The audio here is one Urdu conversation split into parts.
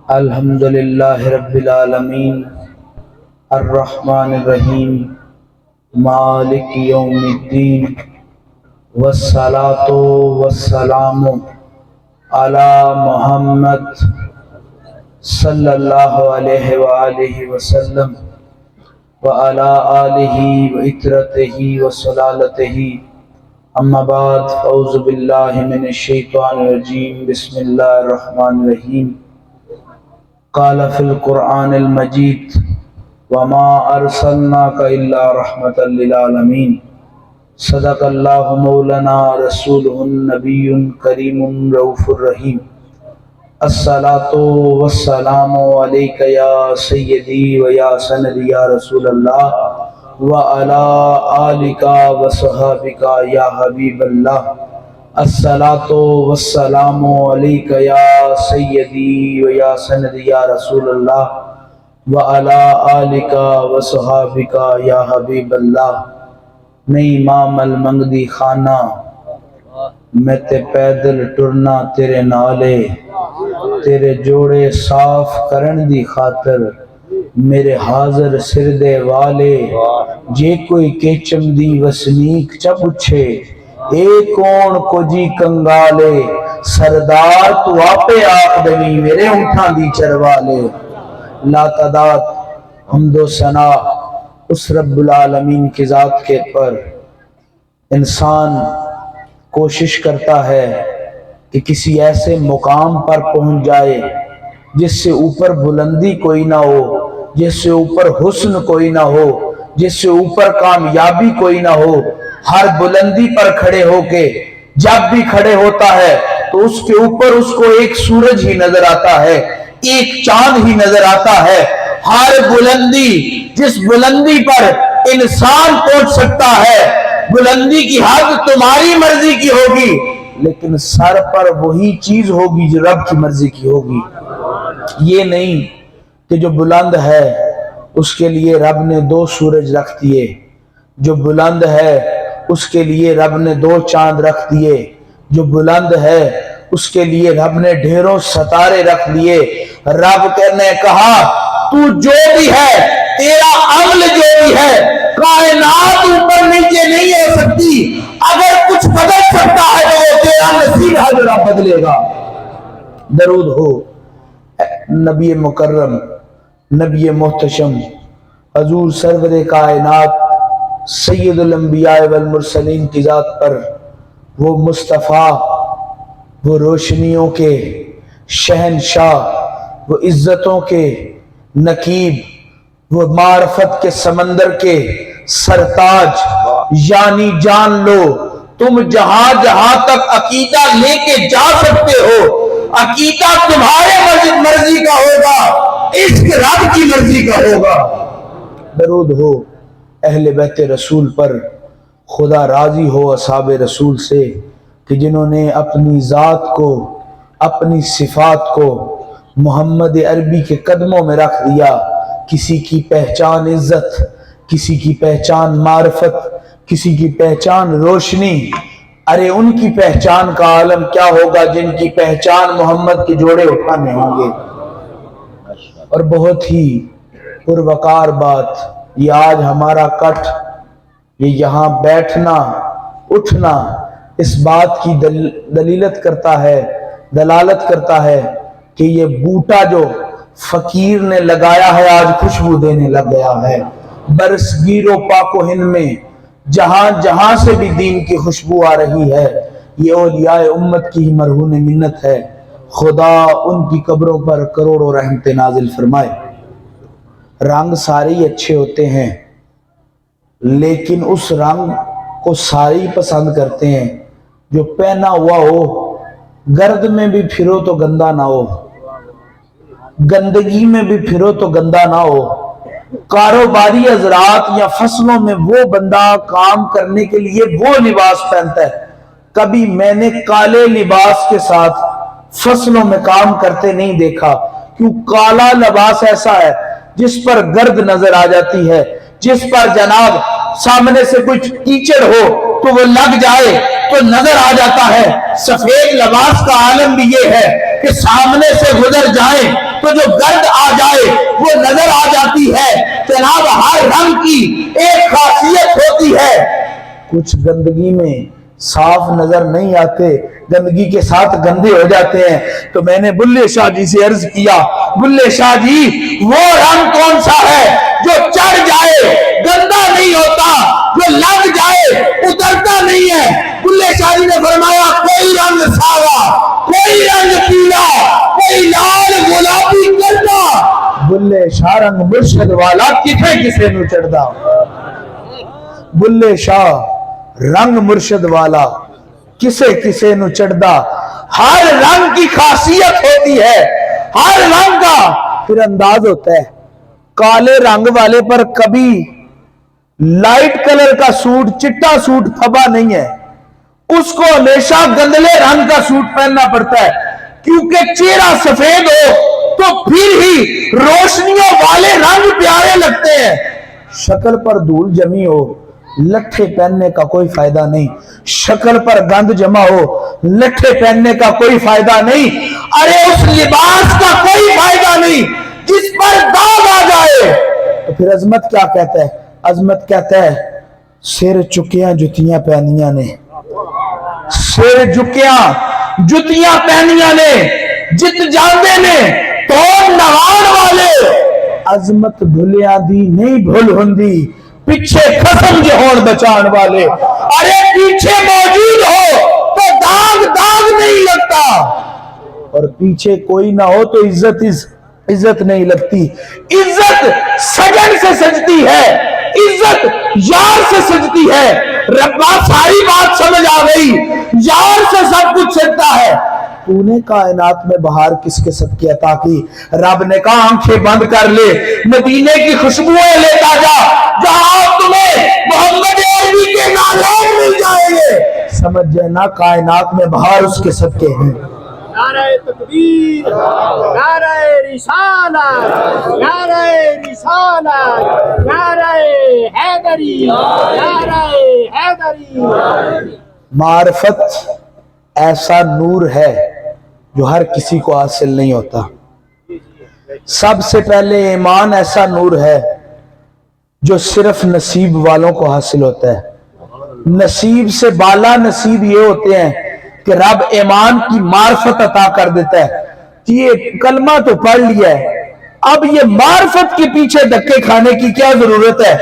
الحمد للہ رب العالمین الرحمن الرحیم مالک یوم الدین والصلاة والسلام علی محمد صلی اللہ علیہ وآلہ وسلم وعلی آلہ وعطرتہ وصلالتہ اما بعد اعوذ باللہ من الشیطان الرجیم بسم اللہ الرحمن الرحیم قال فی القرآن المجید وما ارسلناک الا رحمتا للعالمین صدق اللہ مولانا رسولہ النبی کریم رؤوف الرحیم الصلاۃ والسلام علیک یا سیدی و یا سندی یا رسول اللہ وعلی آلک وصحابک یا حبیب اللہ الصلاۃ والسلام علیک یا سیدی و یا سندی یا رسول اللہ وعلی آلک وصحابک یا حبیب اللہ۔ نہیں ماں مل منگدی خانہ میں تے پیدل ٹرنا تیرے نالے، تیرے جوڑے صاف کرن دی خاطر میرے حاضر سردے والے، جے کوئی کیچم دی وسنیک چا پچھے اے کون کو جی کنگالے، سردار تو آپے آخ دنی میرے اونٹھاں دی چروالے۔ لا تعداد حمد و ثنا اس رب العالمین کی ذات کے پر انسان کوشش کرتا ہے کہ کسی ایسے مقام پر پہنچ جائے جس سے اوپر بلندی کوئی نہ ہو، جس سے اوپر حسن کوئی نہ ہو، جس سے اوپر کامیابی کوئی نہ ہو۔ ہر بلندی پر کھڑے ہو کے جب بھی کھڑے ہوتا ہے تو اس کے اوپر اس کو ایک سورج ہی نظر آتا ہے، ایک چاند ہی نظر آتا ہے۔ ہر بلندی جس بلندی پر انسان پہنچ سکتا ہے، بلندی کی حد تمہاری مرضی کی ہوگی لیکن سر پر وہی چیز ہوگی جو رب کی مرضی کی ہوگی۔ یہ نہیں کہ جو بلند ہے اس کے لیے رب نے دو سورج رکھ دیے، جو بلند ہے اس کے لیے رب نے دو چاند رکھ دیے، جو بلند ہے اس کے لیے رب نے ڈھیروں ستارے رکھ دیے۔ رب نے کہا تو جو بھی ہے، تیرا عمل جو بھی ہے، کائنات اوپر نیچے نہیں ہو سکتی، اگر کچھ بدل سکتا ہے تو وہ تیرا نصیب ہے جو رب بدلے گا۔ درود ہو نبی مکرم، نبی محتشم، حضور سرور کائنات سید الانبیاء والمرسلین کی ذات پر، وہ مصطفیٰ، وہ روشنیوں کے شہنشاہ، وہ عزتوں کے نقیب، وہ معرفت کے سمندر کے سرتاج، یعنی جان لو تم جہاں جہاں تک عقیدہ لے کے جا سکتے ہو، عقیدہ تمہارے مرضی کا ہوگا، عشق رب کی مرضی کا ہوگا۔ درود ہو اہل بیت رسول پر، خدا راضی ہو اصحاب رسول سے کہ جنہوں نے اپنی ذات کو، اپنی صفات کو محمد عربی کے قدموں میں رکھ دیا۔ کسی کی پہچان عزت، کسی کی پہچان معرفت، کسی کی پہچان روشنی، ارے ان کی پہچان کا عالم کیا ہوگا جن کی پہچان محمد کے جوڑے اٹھانے ہوں گے۔ اور بہت ہی پروقار بات، یہ آج ہمارا کٹ، یہ یہاں بیٹھنا اٹھنا اس بات کی دلالت کرتا ہے کہ یہ بوٹا جو فقیر نے لگایا ہے آج خوشبو دینے لگ گیا ہے۔ برصغیر و پاک و ہند میں جہاں جہاں سے بھی دین کی خوشبو آ رہی ہے، یہ اولیاء امت کی ہی مرہون منت ہے۔ خدا ان کی قبروں پر کروڑوں رحمت نازل فرمائے۔ رنگ سارے ہی اچھے ہوتے ہیں لیکن اس رنگ کو سارے ہی پسند کرتے ہیں جو پہنا ہوا ہو، گرد میں بھی پھرو تو گندا نہ ہو، گندگی میں بھی پھرو تو گندا نہ ہو۔ کاروباری حضرات یا فصلوں میں وہ بندہ کام کرنے کے لیے وہ لباس پہنتا ہے۔ کبھی میں نے کالے لباس کے ساتھ فصلوں میں کام کرتے نہیں دیکھا، کیوں کالا لباس ایسا ہے جس پر گرد نظر آ جاتی ہے، جس پر جناب سامنے سے کچھ کیچڑ ہو تو وہ لگ جائے تو نظر آ جاتا ہے۔ سفید لباس کا عالم بھی یہ ہے کہ سامنے سے گزر جائیں تو جو گرد آ جائے وہ نظر آ جاتی ہے۔ جناب ہر رنگ کی ایک خاصیت ہوتی ہے، کچھ گندگی میں صاف نظر نہیں آتے، گندگی کے ساتھ گندے ہو جاتے ہیں۔ تو میں نے بلے شاہ جی سے عرض کیا، بلے شاہ جی وہ رنگ کون سا ہے جو چڑھ جائے گندا نہیں ہوتا، جو لگ جائے اترتا نہیں ہے؟ بلے شاہ جی نے فرمایا کوئی رنگ ساوا، کوئی رنگ پیلا، کوئی لال گلابی کرنا، بلے شاہ رنگ مرشد والا کسے کسے نو چڑھدا۔ بلے شاہ رنگ مرشد والا کسے کسے نو چڑھدا۔ ہر رنگ کی خاصیت ہوتی ہے، ہر رنگ کا پھر انداز ہوتا ہے۔ کالے رنگ والے پر کبھی لائٹ کلر کا سوٹ، چٹا سوٹ پھبا نہیں ہے، اس کو ہمیشہ گندلے رنگ کا سوٹ پہننا پڑتا ہے، کیونکہ چہرہ سفید ہو تو پھر ہی روشنیوں والے رنگ پیارے لگتے ہیں۔ شکل پر دھول جمی ہو، لٹھے پہننے کا کوئی فائدہ نہیں، شکل پر گند جمع ہو، لٹھے پہننے کا کوئی فائدہ نہیں۔ ارے اس لباس کا کوئی فائدہ نہیں جس پر داغ آ جائے۔ تو پھر عظمت کیا کہتا ہے؟ عظمت کہتا ہے سر چکیاں جتیاں پہنیاں نے، سر جکیاں جتیاں پہنیاں نے، جت جاندے نے تو نوان والے۔ عظمت بھلیاں دی نہیں بھول ہوندی، پیچھے قسم جو ہون بچان والے۔ ارے پیچھے موجود ہو تو داغ داغ نہیں لگتا، اور پیچھے کوئی نہ ہو تو عزت نہیں لگتی۔ عزت سجن سے سجتی ہے، عزت یار سے سجتی ہے۔ ربا ساری بات سمجھ آ گئی، یار سے سب کچھ سجتا ہے۔ تو نے کائنات میں بہار کس کے صدقے عطا کی؟ رب نے کہا آنکھیں بند کر لے، مدینے کی خوشبوئیں لیتا جا، جہاں تمہیں محمد عربی کے نالین مل جائیں گے۔ سمجھ جائے نا کائنات میں بہار اس کے صدقے ہیں۔ نعرہ تکبیر، نعرہ رسالت، نعرہ رسالت، نعرہ حیدری، نعرہ حیدری۔ معرفت ایسا نور ہے جو ہر کسی کو حاصل نہیں ہوتا۔ سب سے پہلے ایمان ایسا نور ہے جو صرف نصیب والوں کو حاصل ہوتا ہے۔ نصیب سے بالا نصیب یہ ہوتے ہیں کہ رب ایمان کی معرفت عطا کر دیتا ہے۔ یہ کلمہ تو پڑھ لیا ہے، اب یہ معرفت کے پیچھے دھکے کھانے کی کیا ضرورت ہے؟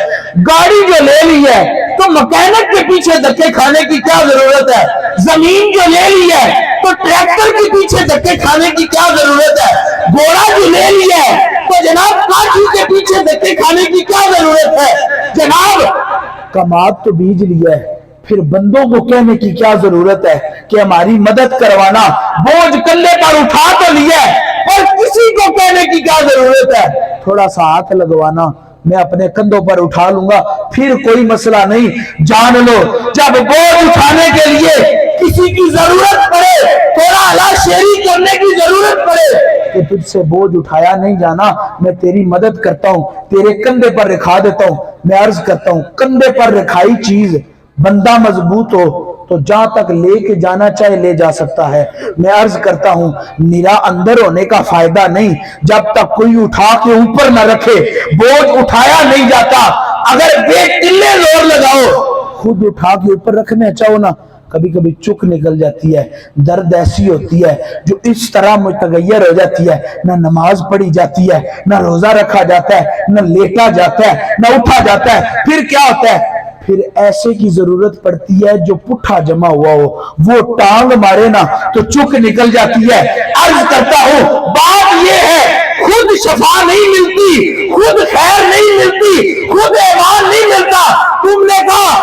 گاڑی جو لے لی ہے تو مکینک کے پیچھے دھکے کھانے کی کیا ضرورت ہے؟ زمین جو لے لی ہے تو ٹریکٹر کے پیچھے دھکے کھانے کی کیا ضرورت ہے؟ گھوڑا جو لے لی ہے تو جناب کاٹھی کے پیچھے دھکے کھانے کی کیا ضرورت ہے؟ جناب کماد تو بیج لیا ہے، پھر بندوں کو کہنے کی کیا ضرورت ہے کہ ہماری مدد کروانا؟ بوجھ کندھے پر اٹھا تو لیا ہے، اور کسی کو کہنے کی کیا ضرورت ہے؟ تھوڑا سا ہاتھ لگوانا، میں اپنے کندھوں پر اٹھا لوں گا، پھر کوئی مسئلہ نہیں۔ جان لو جب بوجھ اٹھانے کے لیے کسی کی ضرورت پڑے، تھوڑا اللہ شیری کرنے کی ضرورت پڑے کہ تجھ سے بوجھ اٹھایا نہیں جانا، میں تیری مدد کرتا ہوں، تیرے کندھے پر رکھا دیتا ہوں۔ میں عرض کرتا ہوں کندھے پر رکھائی چیز بندہ مضبوط ہو تو جہاں تک لے کے جانا چاہے لے جا سکتا ہے۔ میں عرض کرتا ہوں نیرا اندر ہونے کا فائدہ نہیں جب تک کوئی اٹھا کے اوپر نہ رکھے، بوجھ اٹھایا نہیں جاتا۔ اگر بے تلے زور لگاؤ، خود اٹھا کے اوپر رکھنے چاہو نا، کبھی کبھی چک نکل جاتی ہے، درد ایسی ہوتی ہے جو اس طرح متغیر ہو جاتی ہے، نہ نماز پڑھی جاتی ہے، نہ روزہ رکھا جاتا ہے، نہ لیٹا جاتا ہے، نہ اٹھا جاتا ہے۔ پھر کیا ہوتا ہے؟ پھر ایسے کی ضرورت پڑتی ہے جو پٹھا جمع ہوا ہو، وہ ٹانگ مارے نا تو چک نکل جاتی ہے۔ عرض کرتا ہوں بات یہ ہے خود شفا نہیں ملتی، خود خیر نہیں ملتی، خود ایمان نہیں ملتا۔ تم نے کہا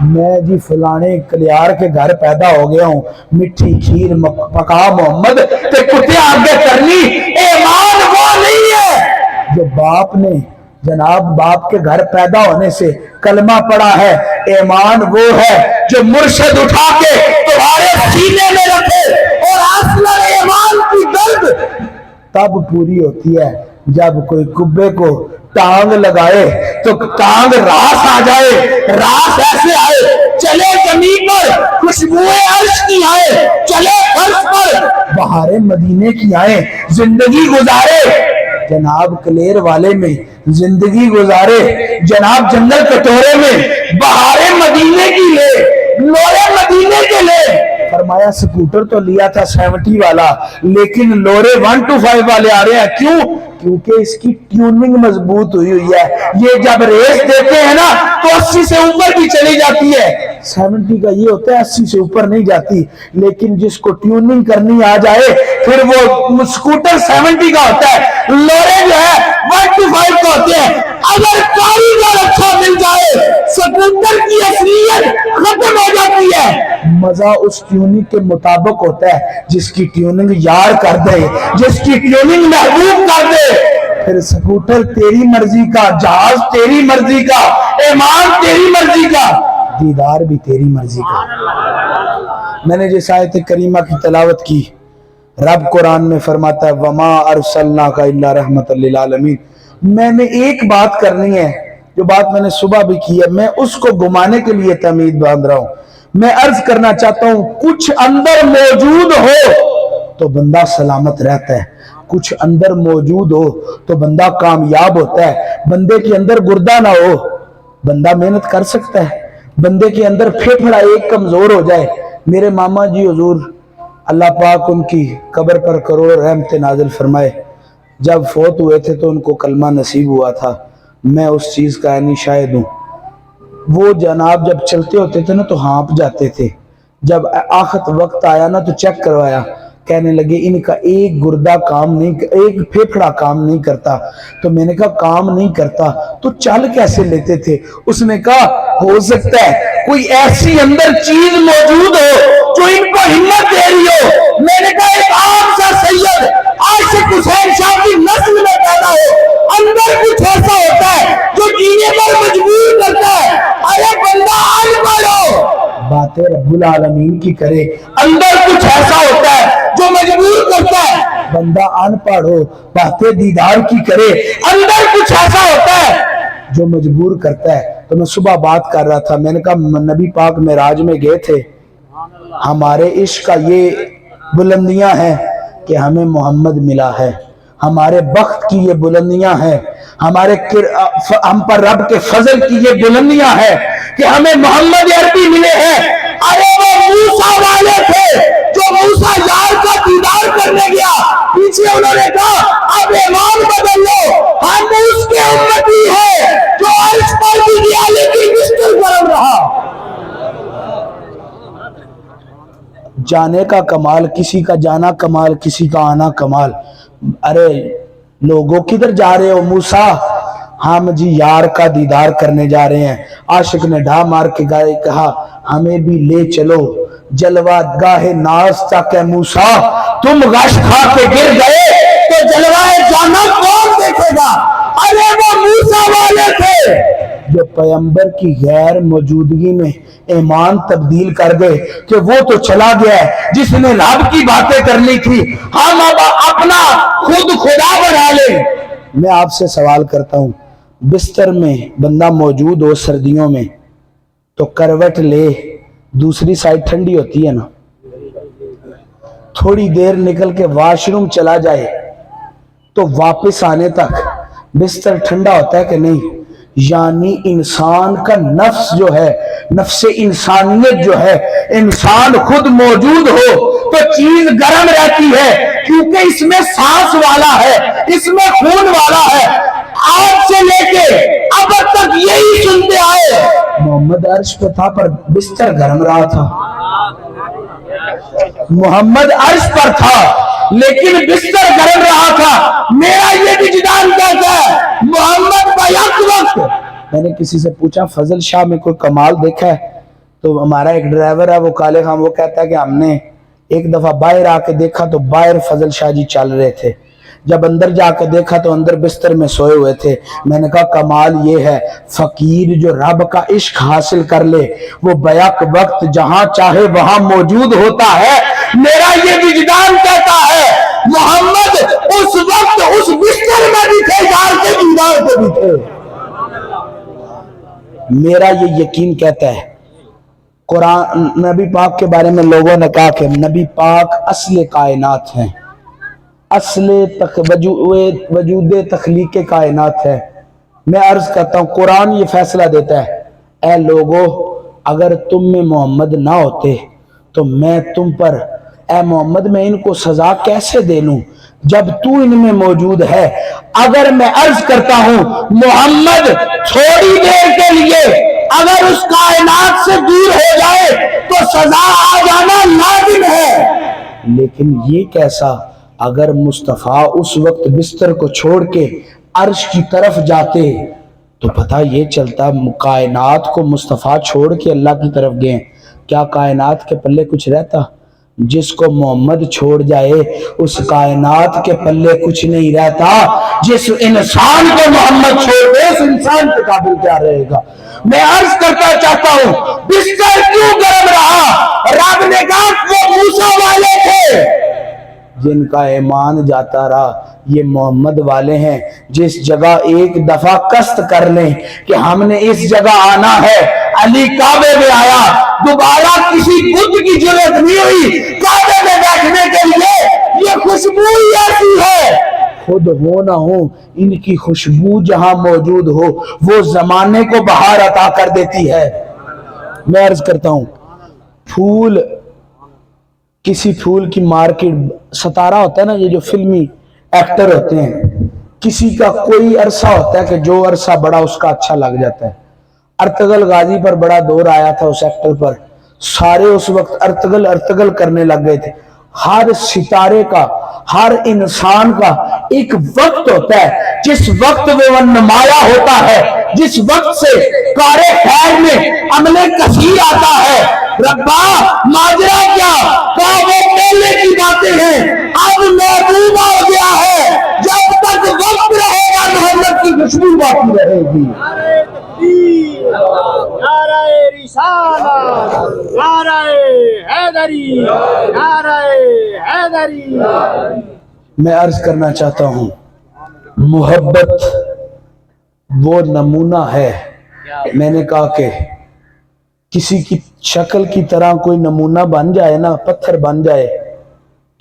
میں جی فلانے کلیار کے گھر پیدا ہو گیا ہوں، مٹھی کھیر پکا محمد تے کتے آگے کرنی، ایمان وہ نہیں ہے جو باپ نے جناب باپ کے گھر پیدا ہونے سے کلمہ پڑا ہے۔ ایمان وہ ہے جو مرشد اٹھا کے تمہارے سینے میں رکھے، اور اصل ایمان کی درد تب پوری ہوتی ہے جب کوئی کبے کو ٹانگ لگائے تو ٹانگ راس آ جائے، راس ایسے آئے، چلے زمین پر خوشبوئے عرش کی آئے، چلے فرش پر بہاریں مدینے کی آئیں، زندگی گزارے جناب کلیر والے میں زندگی گزارے، جناب جنگل کٹورے میں بہارے مدینے کی لے، لورے مدینے کے لے۔ فرمایا سکوٹر تو لیا تھا 70 والا، لیکن لورے 125 والے آ رہے ہیں۔ کیوں؟ کیونکہ اس کی ٹیوننگ مضبوط ہوئی ہے، یہ جب ریس دیتے ہیں نا تو 80 سے اوپر بھی چلی جاتی ہے۔ 70 کا یہ ہوتا ہے 80 سے اوپر نہیں جاتی، لیکن جس کو ٹیوننگ کرنی آ جائے پھر وہ سکوٹر 70 کا ہوتا ہے، لورے جو ہے 125 کا ہوتے ہیں۔ اگر کاریگر اچھا مل جائے سکوٹر کی اصلیت ختم ہو جاتی ہے۔ مزہ اس ٹیوننگ کے مطابق ہوتا ہے، جس کی ٹیوننگ یار کر دے، جس کی ٹیوننگ محبوب کر دے، پھر سکوٹر تیری مرضی کا، جہاز تیری مرضی کا، ایمان تیری مرضی کا، دیدار بھی تیری مرضی کا۔ میں نے جس آیت کریمہ کی تلاوت کی، رب قرآن میں فرماتا ہے وَمَا أَرْسَلْنَاكَ إِلَّا رَحْمَةً لِلْعَالَمِينَ۔ میں نے ایک بات کرنی ہے، جو بات میں نے صبح بھی کی ہے، میں اس کو گمانے کے لیے تمید باندھ رہا ہوں۔ میں عرض کرنا چاہتا ہوں کچھ اندر موجود ہو تو بندہ سلامت رہتا ہے، کچھ اندر موجود ہو تو بندہ کامیاب ہوتا ہے۔ بندے کے اندر گردہ نہ ہو، بندہ محنت کر سکتا ہے۔ بندے کے اندر پھیپھڑا ایک کمزور ہو جائے۔ میرے ماما جی حضور اللہ پاک ان کی قبر پر کروڑ رحمت نازل فرمائے، جب فوت ہوئے تھے تو ان کو کلمہ نصیب ہوا تھا، میں اس چیز کا عینی شاہد ہوں۔ وہ جناب جب چلتے ہوتے تھے نا تو ہانپ جاتے تھے، جب آخر وقت آیا نا تو چیک کروایا، کہنے لگے ان کا ایک گردہ کام نہیں، ایک پھیپھڑا کام نہیں کرتا۔ تو میں نے کہا کام نہیں کرتا تو چل کیسے لیتے تھے؟ اس نے کہا ہو سکتا ہے کوئی ایسی اندر چیز موجود ہو جو ان کو ہمت دے رہی ہو۔ میں نے کہا ایک عام سا سید عاشق حسین شاہ کی نسل میں پیدا ہو، اندر کچھ ایسا ہوتا ہے جو جینے پر مجبور کرتا ہے۔ ارے بندہ آن پڑھو، باتیں رب العالمین کی کرے، اندر کچھ ایسا ہوتا ہے جو مجبور کرتا ہے۔ بندہ ان پڑھ ہو، باتیں دیدار کی کرے، اندر کچھ ایسا ہوتا ہے جو مجبور کرتا ہے۔ تو میں صبح بات کر رہا تھا، میں نے کہا نبی پاک معراج میں گئے تھے، ہمارے عشق کا یہ بلندیاں ہیں کہ ہمیں محمد ملا ہے، ہمارے بخت کی یہ بلندیاں ہیں، ہم پر رب کے فضل کی یہ بلندیاں ہیں کہ ہمیں محمد عربی ملے ہیں۔ ارے وہ موسیٰ والے تھے جو موسیٰ یار کا دیدار کرنے گیا، پیچھے انہوں نے کہا اب امام بدل لو، ہم اس کے امتی ہیں جو عرش پر بھی گیا لیکن بستر گرم رہا۔ جانے کا کمال، کسی کا جانا کمال، کسی کا آنا کمال۔ ارے لوگوں کدھر جا رہے ہو موسیٰ؟ ہم جی یار کا دیدار کرنے جا رہے ہیں۔ عاشق نے ڈھا مار کے گائے کہا ہمیں بھی لے چلو جلوہ گاہ ناز تک ہے موسیٰ، تم غش کھا کے گر گئے تو جلوہ جانا کون دیکھے گا؟ ارے وہ موسیٰ والے تھے جو پیغمبر کی غیر موجودگی میں ایمان تبدیل کر گئے کہ وہ تو چلا گیا ہے جس نے رب کی باتیں کرنی تھی، ہم اب اپنا خود خدا بنا لیں۔ میں آپ سے سوال کرتا ہوں، بستر میں بندہ موجود ہو سردیوں میں تو کروٹ لے، دوسری سائڈ ٹھنڈی ہوتی ہے نا، تھوڑی دیر نکل کے واش روم چلا جائے تو واپس آنے تک بستر ٹھنڈا ہوتا ہے کہ نہیں؟ یعنی انسان کا نفس جو ہے، نفس انسانیت جو ہے، انسان خود موجود ہو تو چیز گرم رہتی ہے کیونکہ اس میں سانس والا ہے، اس میں خون والا ہے۔ آج سے لے کے اب تک یہی سنتے آئے، محمد عرش پہ تھا پر بستر گرم رہا تھا، محمد عرش پر تھا لیکن بستر گرم رہا تھا۔ میرا یہ وجدان کہتا ہے محمد بیک وقت۔ میں نے کسی سے پوچھا فضل شاہ میں کوئی کمال دیکھا ہے؟ تو ہمارا ایک ڈرائیور ہے وہ کالے خان، وہ کہتا ہے کہ ہم نے ایک دفعہ باہر آ کے دیکھا تو باہر فضل شاہ جی چل رہے تھے، جب اندر جا کے دیکھا تو اندر بستر میں سوئے ہوئے تھے۔ میں نے کہا کمال یہ ہے فقیر جو رب کا عشق حاصل کر لے وہ بیک وقت جہاں چاہے وہاں موجود ہوتا ہے۔ میرا یہ وجدان کہتا ہے محمد اس وقت اس بستر میں بھی تھے، یار کے دیدار پہ بھی تھے۔ میرا یہ یقین کہتا ہے۔ قرآن نبی پاک کے بارے میں لوگوں نے کہا کہ نبی پاک اصل کائنات ہیں، اصل وجود تخلیق کائنات ہے۔ میں عرض کرتا ہوں قرآن یہ فیصلہ دیتا ہے، اے لوگو اگر تم میں محمد نہ ہوتے تو میں تم پر، اے محمد میں ان کو سزا کیسے دے لوں جب تو ان میں موجود ہے۔ اگر میں عرض کرتا ہوں محمد تھوڑی دیر کے لیے اگر اس کائنات سے دور ہو جائے تو سزا آ جانا لازم ہے، لیکن یہ کیسا؟ اگر مصطفیٰ اس وقت بستر کو چھوڑ کے عرش کی طرف جاتے تو پتہ یہ چلتا کائنات کو مصطفیٰ چھوڑ کے اللہ کی طرف گئے، کیا کائنات کے پلے کچھ رہتا؟ جس کو محمد چھوڑ جائے اس کائنات کے پلے کچھ نہیں رہتا، جس انسان کو محمد چھوڑ دے اس انسان کے قابل کیا رہے گا؟ میں عرض کرتا چاہتا ہوں بستر کیوں گرم رہا؟ رب نے کہا وہ موسیٰ والے تھے جن کا ایمان جاتا رہا، یہ محمد والے ہیں جس جگہ ایک دفعہ قصد کر لیں کہ ہم نے اس جگہ آنا ہے، علی کعبے میں آیا، دوبارہ کسی بت کی جرات نہیں ہوئی کعبے میں بیٹھنے کے لیے۔ یہ خوشبو ہی ایسی ہے، خود ہو نہ ہو ان کی خوشبو جہاں موجود ہو وہ زمانے کو بہار عطا کر دیتی ہے۔ میں عرض کرتا ہوں پھول، کسی پھول کی مارکیٹ، ستارہ ہوتا ہے نا یہ جو فلمی ایکٹر ہوتے ہیں، کسی کا کوئی عرصہ ہوتا ہے کہ جو عرصہ بڑا اس کا اچھا لگ جاتا ہے۔ ارطغرل غازی پر بڑا دور آیا تھا اس ایکٹر پر، سارے اس وقت ارطغرل کرنے لگ گئے تھے۔ ہر ستارے کا، ہر انسان کا ایک وقت ہوتا ہے جس وقت وہ نمایاں ہوتا ہے، جس وقت سے کار خیر میں عمل کثیر آتا ہے۔ ربا ماجرا کیا؟ کہا وہ پہلے کی باتیں ہیں، اب محبوب ہو گیا ہے، جب تک وقت رہے گا محمد کی خوشبو باقی رہے گی۔ نعرہ تکبیر، نعرہ رسالت، نعرہ حیدری، نعرہ حیدری۔ میں عرض کرنا چاہتا ہوں محبت وہ نمونہ ہے، میں نے کہا کہ کسی کی شکل کی طرح کوئی نمونہ بن جائے نا، پتھر بن جائے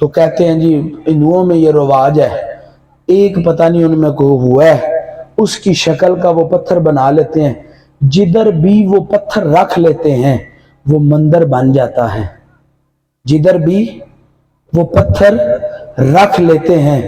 تو کہتے ہیں جی ہندوؤں میں یہ رواج ہے، ایک پتہ نہیں ان میں کو ہوا ہے، اس کی شکل کا وہ پتھر بنا لیتے ہیں، جدھر بھی وہ پتھر رکھ لیتے ہیں وہ مندر بن جاتا ہے، جدھر بھی وہ پتھر رکھ لیتے ہیں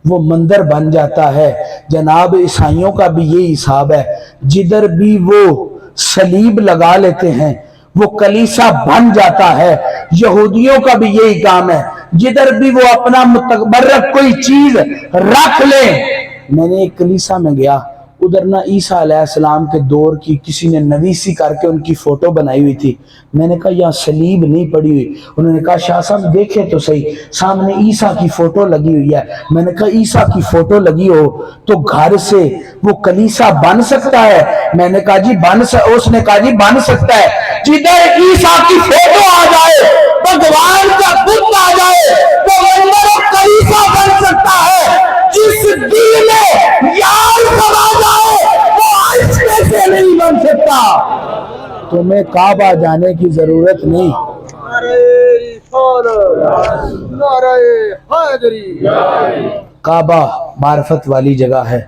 وہ مندر بن جاتا ہے۔ جناب عیسائیوں کا بھی یہی حساب ہے، جدھر بھی وہ صلیب لگا لیتے ہیں وہ کلیسا بن جاتا ہے۔ یہودیوں کا بھی یہی کام ہے، جدھر بھی وہ اپنا متبرک کوئی چیز رکھ لیں۔ میں نے ایک کلیسا میں گیا، ادھر نہ عیسیٰ علیہ السلام کے دور کی کسی نے نویسی کر کے ان کی فوٹو بنائی ہوئی تھی۔ میں نے کہا یہاں صلیب نہیں پڑی ہوئی، انہوں نے کہا شاہ صاحب دیکھیں تو صحیح، سامنے عیسیٰ کی فوٹو لگی ہوئی ہے۔ میں نے کہا عیسیٰ کی فوٹو لگی ہو تو گھر سے وہ کلیسا بن سکتا ہے؟ میں نے کہا جی اس نے کہا جی بن سکتا ہے، جدھر عیسیٰ کی فوٹو آ جائے، بھگوان کا بت آ جائے تو مندر و کلیسا بن سکتا ہے۔ جس دل میں یار سما جائے وہ عرش میں سے نہیں بن سکتا۔ تمہیں کعبہ جانے کی ضرورت نہیں۔ کعبہ معرفت والی جگہ ہے۔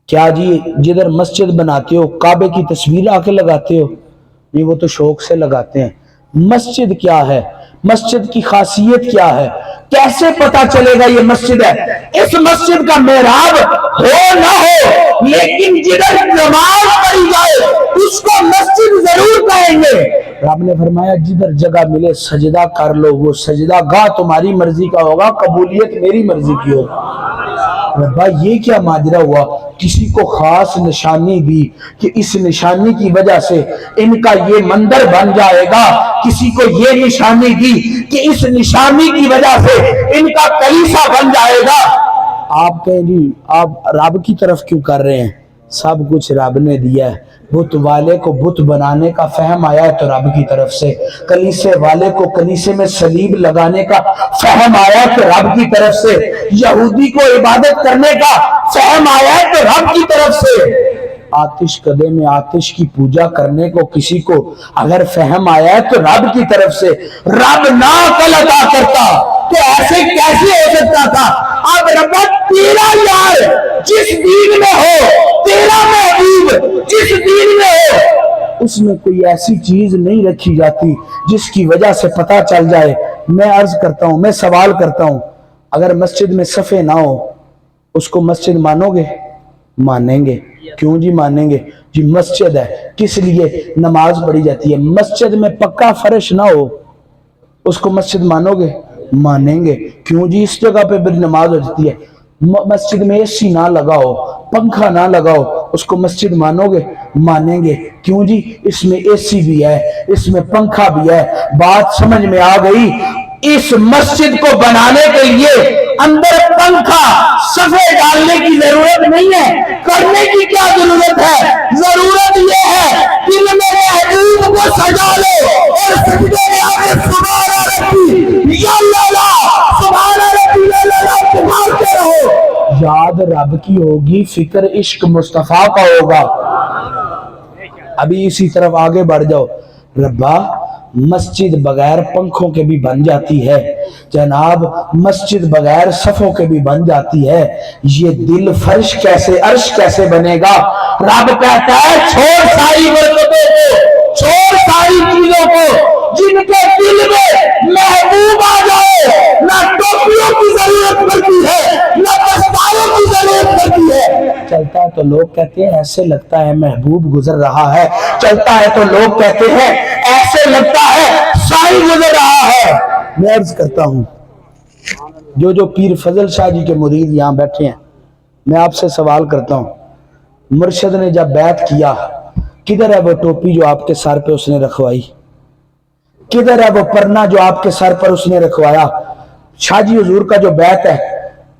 کیا جی جدھر مسجد بناتے ہو کعبے کی تصویر آ کے لگاتے ہو؟ نہیں، وہ تو شوق سے لگاتے ہیں۔ مسجد کیا ہے؟ مسجد کی خاصیت کیا ہے؟ کیسے پتا چلے گا یہ مسجد ہے؟ اس مسجد کا محراب ہو نہ ہو لیکن جدھر نماز پڑھی جائے اس کو مسجد ضرور کہیں گے۔ رب نے فرمایا جدھر جگہ ملے سجدہ کر لو، وہ سجدہ گاہ تمہاری مرضی کا ہوگا، قبولیت میری مرضی کی ہوگا۔ ربا یہ کیا ماجرا ہوا؟ کسی کو خاص نشانی دی کہ اس نشانی کی وجہ سے ان کا یہ مندر بن جائے گا، کسی کو یہ نشانی دی کہ اس نشانی کی وجہ سے ان کا کلیسا بن جائے گا۔ آپ کہیں جی آپ رب کی طرف کیوں کر رہے ہیں؟ سب کچھ رب نے دیا ہے۔ بت والے کو بت بنانے کا فہم آیا ہے تو رب کی طرف سے، کلیسے والے کو کلیسے میں صلیب لگانے کا فہم آیا ہے تو رب کی طرف سے، یہودی کو عبادت کرنے کا فہم آیا ہے تو رب کی طرف سے۔ آتش کدے میں آتش کی پوجا کرنے کو کسی کو اگر فہم آیا ہے تو رب کی طرف سے۔ رب نہ عقل عطا کرتا تو ایسے کیسے ہو سکتا تھا اب ربا تیرا یار جس دین میں ہو، تیرا محبوب جس دین میں ہو، اس میں کوئی ایسی چیز نہیں رکھی جاتی جس کی وجہ سے پتہ چل جائے۔ میں عرض کرتا ہوں، میں سوال کرتا ہوں، اگر مسجد میں صفے نہ ہو اس کو مسجد مانو گے؟ مانیں گے۔ کیوں جی مانیں گے؟ جی مسجد ہے، کس لیے نماز پڑھی جاتی ہے۔ مسجد میں پکا فرش نہ ہو اس کو مسجد مانو گے؟ مانیں گے۔ کیوں جی اس جگہ پہ بھی نماز ہو جاتی ہے۔ مسجد میں اے سی نہ لگاؤ، پنکھا نہ لگاؤ، اس کو مسجد مانو گے؟ مانیں گے۔ کیوں جی اس میں اے سی بھی ہے، اس میں پنکھا بھی ہے۔ بات سمجھ میں آ گئی؟ اس مسجد کو بنانے کے لیے اندر پنکھا صفے ڈالنے کی ضرورت نہیں ہے۔ کرنے کی کیا ضرورت ہے؟ ضرورت یہ ہے دل میں محبوب کو سجا لو اور سجدے میں آگے سبحان ربی یا اللہ سبحان ربی یا اللہ پکارتے رہو۔ یاد رب کی ہوگی، فکر عشق مصطفیٰ کا ہوگا۔ ابھی اسی طرف آگے بڑھ جاؤ۔ ربا مسجد بغیر پنکھوں کے بھی بن جاتی ہے جناب، مسجد بغیر صفوں کے بھی بن جاتی ہے، یہ دل فرش کیسے عرش کیسے بنے گا؟ رب کہتا ہے چھوڑ ساری مرتبے کو، چھوڑ ساری چیزوں کو، جن کے دل میں محبوب آ جائے، نہ ٹوپیوں کی ضرورت پڑتی ہے نہ دستاروں کی ضرورت پڑتی ہے۔ چلتا ہے تو لوگ کہتے ہیں ایسے لگتا ہے محبوب گزر رہا ہے، چلتا ہے تو لوگ کہتے ہیں ایسے لگتا ہے سائی گزر رہا ہے۔ میں عرض کرتا ہوں، جو پیر فضل شاہ جی کے مرید یہاں بیٹھے ہیں، میں آپ سے سوال کرتا ہوں، مرشد نے جب بیعت کیا کدھر ہے وہ ٹوپی جو آپ کے سر پہ اس نے رکھوائی؟ کدھر ہے وہ پرنا جو آپ کے سر پر اس نے رکھوایا؟ شاہ جی حضور کا جو بیعت ہے،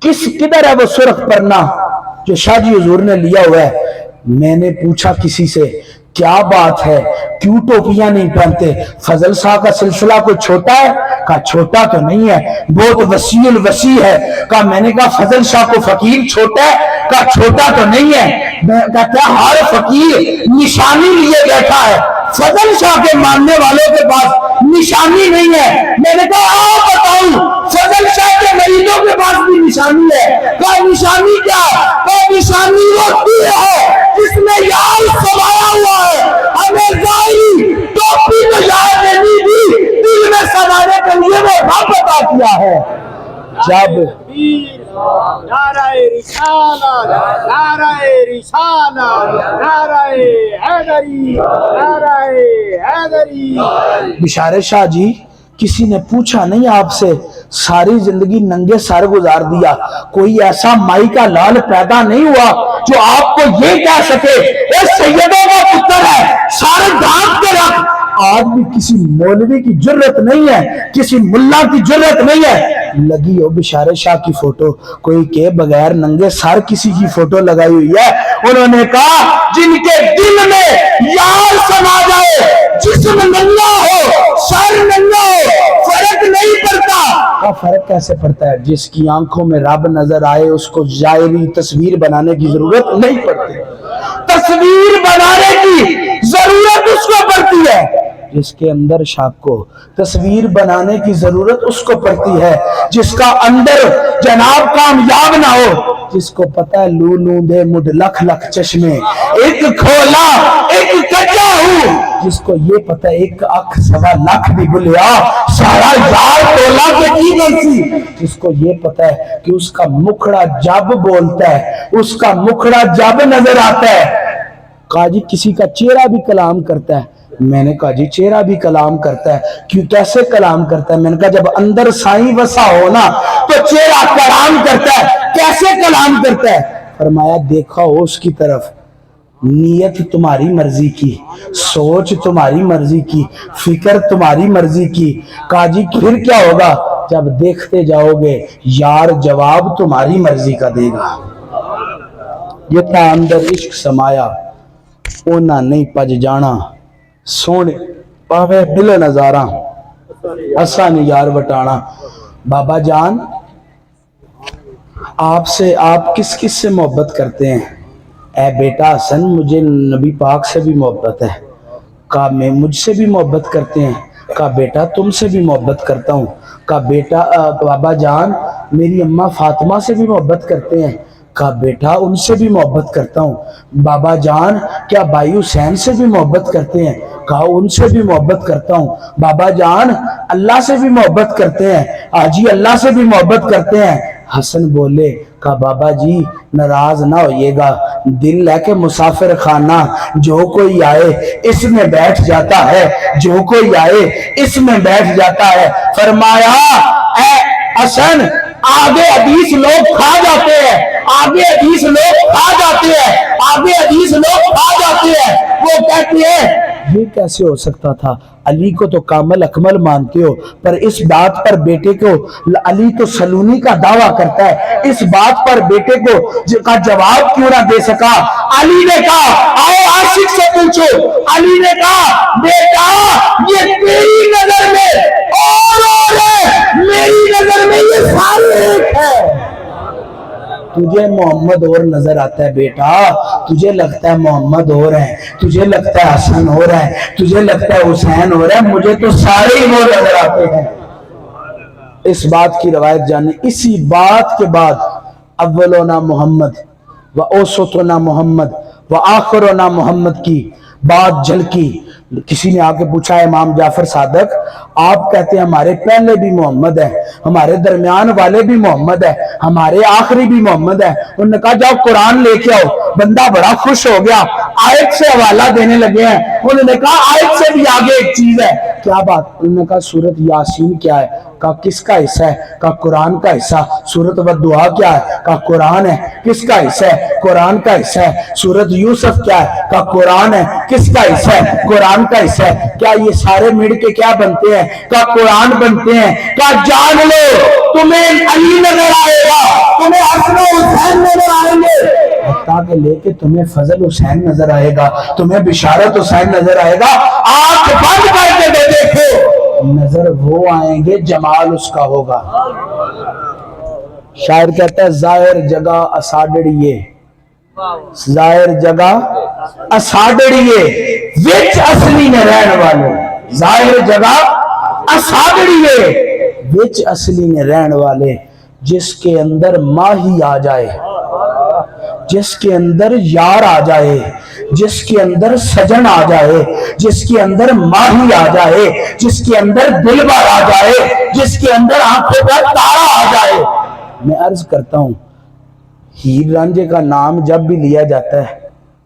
کدھر ہے وہ سرخ پرنا جو شاہ جی حضور نے لیا ہوا ہے؟ میں نے پوچھا کسی سے کیا بات ہے، کیوں ٹوپیاں نہیں پہنتے؟ فضل شاہ کا سلسلہ کوئی چھوٹا ہے؟ کہا چھوٹا تو نہیں ہے، بہت وسیع الوسیع ہے۔ کہا میں نے کہا فضل شاہ کو فقیر چھوٹا ہے؟ کہا چھوٹا تو نہیں ہے۔ کہتا ہے ہر فقیر نشانی لیے بیٹھا ہے، فضل شاہ کے ماننے والوں کے پاس نشانی نہیں ہے۔ میں نے کہا آؤ بتاؤں، فضل شاہ کے مریدوں کے پاس بھی نشانی ہے۔ کہا نشانی کیا؟ کہا نشانی وہ تیر ہے جس میں یار سمایا ہوا ہے، ہمیں ظاہری ٹوپی تو یار نے نہیں دی، دل میں سمانے کے لیے وہ رب عطا کیا ہے۔ جب نعرہ رسالت، نعرہ رسالت، نعرہ حیدری، نعرہ حیدری۔ بشارے شاہ جی کسی نے پوچھا نہیں آپ سے، ساری زندگی ننگے سر گزار دیا، کوئی ایسا مائی کا لال پیدا نہیں ہوا جو آپ کو یہ کہہ سکے اے سیدوں کا پتر ہے، سارے ڈھانپ کے رکھ۔ آج بھی کسی مولوی کی جرت نہیں ہے، کسی ملا کی جرت نہیں ہے۔ لگی ہو بشارے شاہ کی فوٹو، کوئی کے بغیر ننگے سر کسی کی فوٹو لگائی ہوئی ہے۔ انہوں نے کہا جن کے دل میں یار سما جائے، جسم ننگا ہو سر ننگا ہو فرق نہیں پڑتا۔ کا فرق کیسے پڑتا ہے؟ جس کی آنکھوں میں رب نظر آئے اس کو ظاہری تصویر بنانے کی ضرورت نہیں پڑتی، تصویر بنانے کی ضرورت اس کو پڑتی ہے۔ جس کے اندر شاک کو تصویر بنانے کی ضرورت اس کو پڑتی ہے، جس کا اندر جناب کامیاب نہ ہو، جس کو پتہ ہے لو لوندے مڈ لکھ لکھ چشمے ایک کھولا ایک کچا ہوں، جس کو یہ پتہ ہے ایک اکھ سوا لکھ بھی بلیا سارا یار تولا کے کی گئی، جس کو یہ پتہ ہے کہ اس کا مکھڑا جب بولتا ہے، اس کا مکھڑا جب نظر آتا ہے۔ کہا جی کسی کا چہرہ بھی کلام کرتا ہے؟ میں نے کہا جی چہرہ بھی کلام کرتا ہے۔ کیوں کیسے کلام کرتا ہے؟ میں نے کہا جب اندر سائیں وسا ہونا تو چہرہ کلام کرتا ہے، کیسے کلام کرتا ہے؟ فرمایا دیکھا ہو اس کی طرف، نیت تمہاری مرضی کی، سوچ تمہاری مرضی کی، فکر تمہاری مرضی کی۔ کہا جی پھر کیا ہوگا؟ جب دیکھتے جاؤ گے یار جواب تمہاری مرضی کا دے گا۔ جتنا اندر عشق سمایا اونا نہیں پج جانا، سونے پاوے مل نظارہ اسا نہیں یار وٹانا۔ بابا جان آپ سے آپ کس کس سے محبت کرتے ہیں؟ اے بیٹا حسن مجھے نبی پاک سے بھی محبت ہے۔ کہا میں مجھ سے بھی محبت کرتے ہیں؟ کہا بیٹا تم سے بھی محبت کرتا ہوں۔ کہا بیٹا بابا جان میری اماں فاطمہ سے بھی محبت کرتے ہیں؟ کہا بیٹا ان سے بھی محبت کرتا ہوں۔ بابا جان کیا بھائی حسین سے بھی محبت کرتے ہیں؟ کہا ان سے بھی محبت کرتا ہوں۔ بابا جان اللہ سے بھی محبت کرتے ہیں؟ حاجی اللہ سے بھی محبت کرتے ہیں۔ حسن بولے، کہا بابا جی ناراض نہ ہوئیے گا، دل ہے کہ مسافر خانہ، جو کوئی آئے اس میں بیٹھ جاتا ہے، جو کوئی آئے اس میں بیٹھ جاتا ہے۔ فرمایا اے حسن آگے حدیث لوگ کھا جاتے ہیں، آگے حدیث لوگ کھا جاتے ہیں، آگے حدیث لوگ کھا جاتے ہیں۔ وہ کہتے ہیں یہ کیسے ہو سکتا تھا؟ علی کو تو کامل اکمل مانتے ہو، پر اس بات پر بیٹے کو، علی تو سلونی کا دعویٰ کرتا ہے، اس بات پر بیٹے کو کا جواب کیوں نہ دے سکا؟ علی نے کہا آؤ عاشق سے پوچھو۔ علی نے کہا بیٹا یہ تیری نظر میں اور ہے، میری نظر میں یہ سارے ایک ہے۔ تجھے محمد اور نظر آتا ہے بیٹا، تجھے لگتا ہے محمد اور ہے، تجھے لگتا ہے حسن اور ہے، تجھے لگتا ہے حسین اور ہے، مجھے تو سارے ہی وہ نظر آتے ہیں۔ اس بات کی روایت جانے، اسی بات کے بعد اولونا محمد و اوسطنا محمد و آخرنا محمد کی بات جھلکی۔ کسی نے آ کے پوچھا امام جعفر صادق آپ کہتے ہیں ہمارے پہلے بھی محمد ہے، ہمارے درمیان والے بھی محمد ہے، ہمارے آخری بھی محمد ہے۔ انہوں نے کہا جاؤ قرآن لے کے آؤ۔ بندہ بڑا خوش ہو گیا، آیت سے حوالہ دینے لگے ہیں۔ انہوں نے کہا آیت سے بھی آگے ایک چیز ہے۔ کیا بات؟ انہوں نے کہا سورۃ یاسین کیا ہے؟ کہا کس کا حصہ ہے؟ کہا قرآن کا حصہ۔ سورۃ والدعا کیا ہے؟ کہا قرآن ہے۔ کس کا حصہ ہے؟ قرآن کا حصہ ہے۔ سورۃ یوسف کیا ہے؟ کہا قرآن ہے۔ کس کا حصہ ہے؟ قرآن کا حصہ ہے۔ کیا یہ سارے مڑ کے کیا بنتے ہیں؟ کہا قرآن بنتے ہیں۔ کہا جان لو تمہیں علی نظر آئے گا، تمہیں حسن و حسین نظر آئیں گے، تاکہ لے کے تمہیں فضل حسین نظر آئے گا، تمہیں بشارت حسین نظر آئے گا۔ آنکھ بند کر کے دیکھو، نظر وہ آئیں گے جمال اس کا ہوگا۔ شاعر کہتا ہے ظاہر جگہ اساڑڑیے، ظاہر جگہ اساڑڑیے وچ اصلی نے رہن والے، ظاہر جگہ اساڑڑیے وچ اصلی نے رہن والے، جس کے اندر ماہی آ جائے، جس کے اندر یار آ جائے، جس کے اندر سجن آ جائے، جس کے اندر ماہی آ جائے، جس کے اندر دلبر آ جائے، جس کے اندر آنکھوں کا تارا آ جائے۔ میں عرض کرتا ہوں ہیر رانجھے کا نام جب بھی لیا جاتا ہے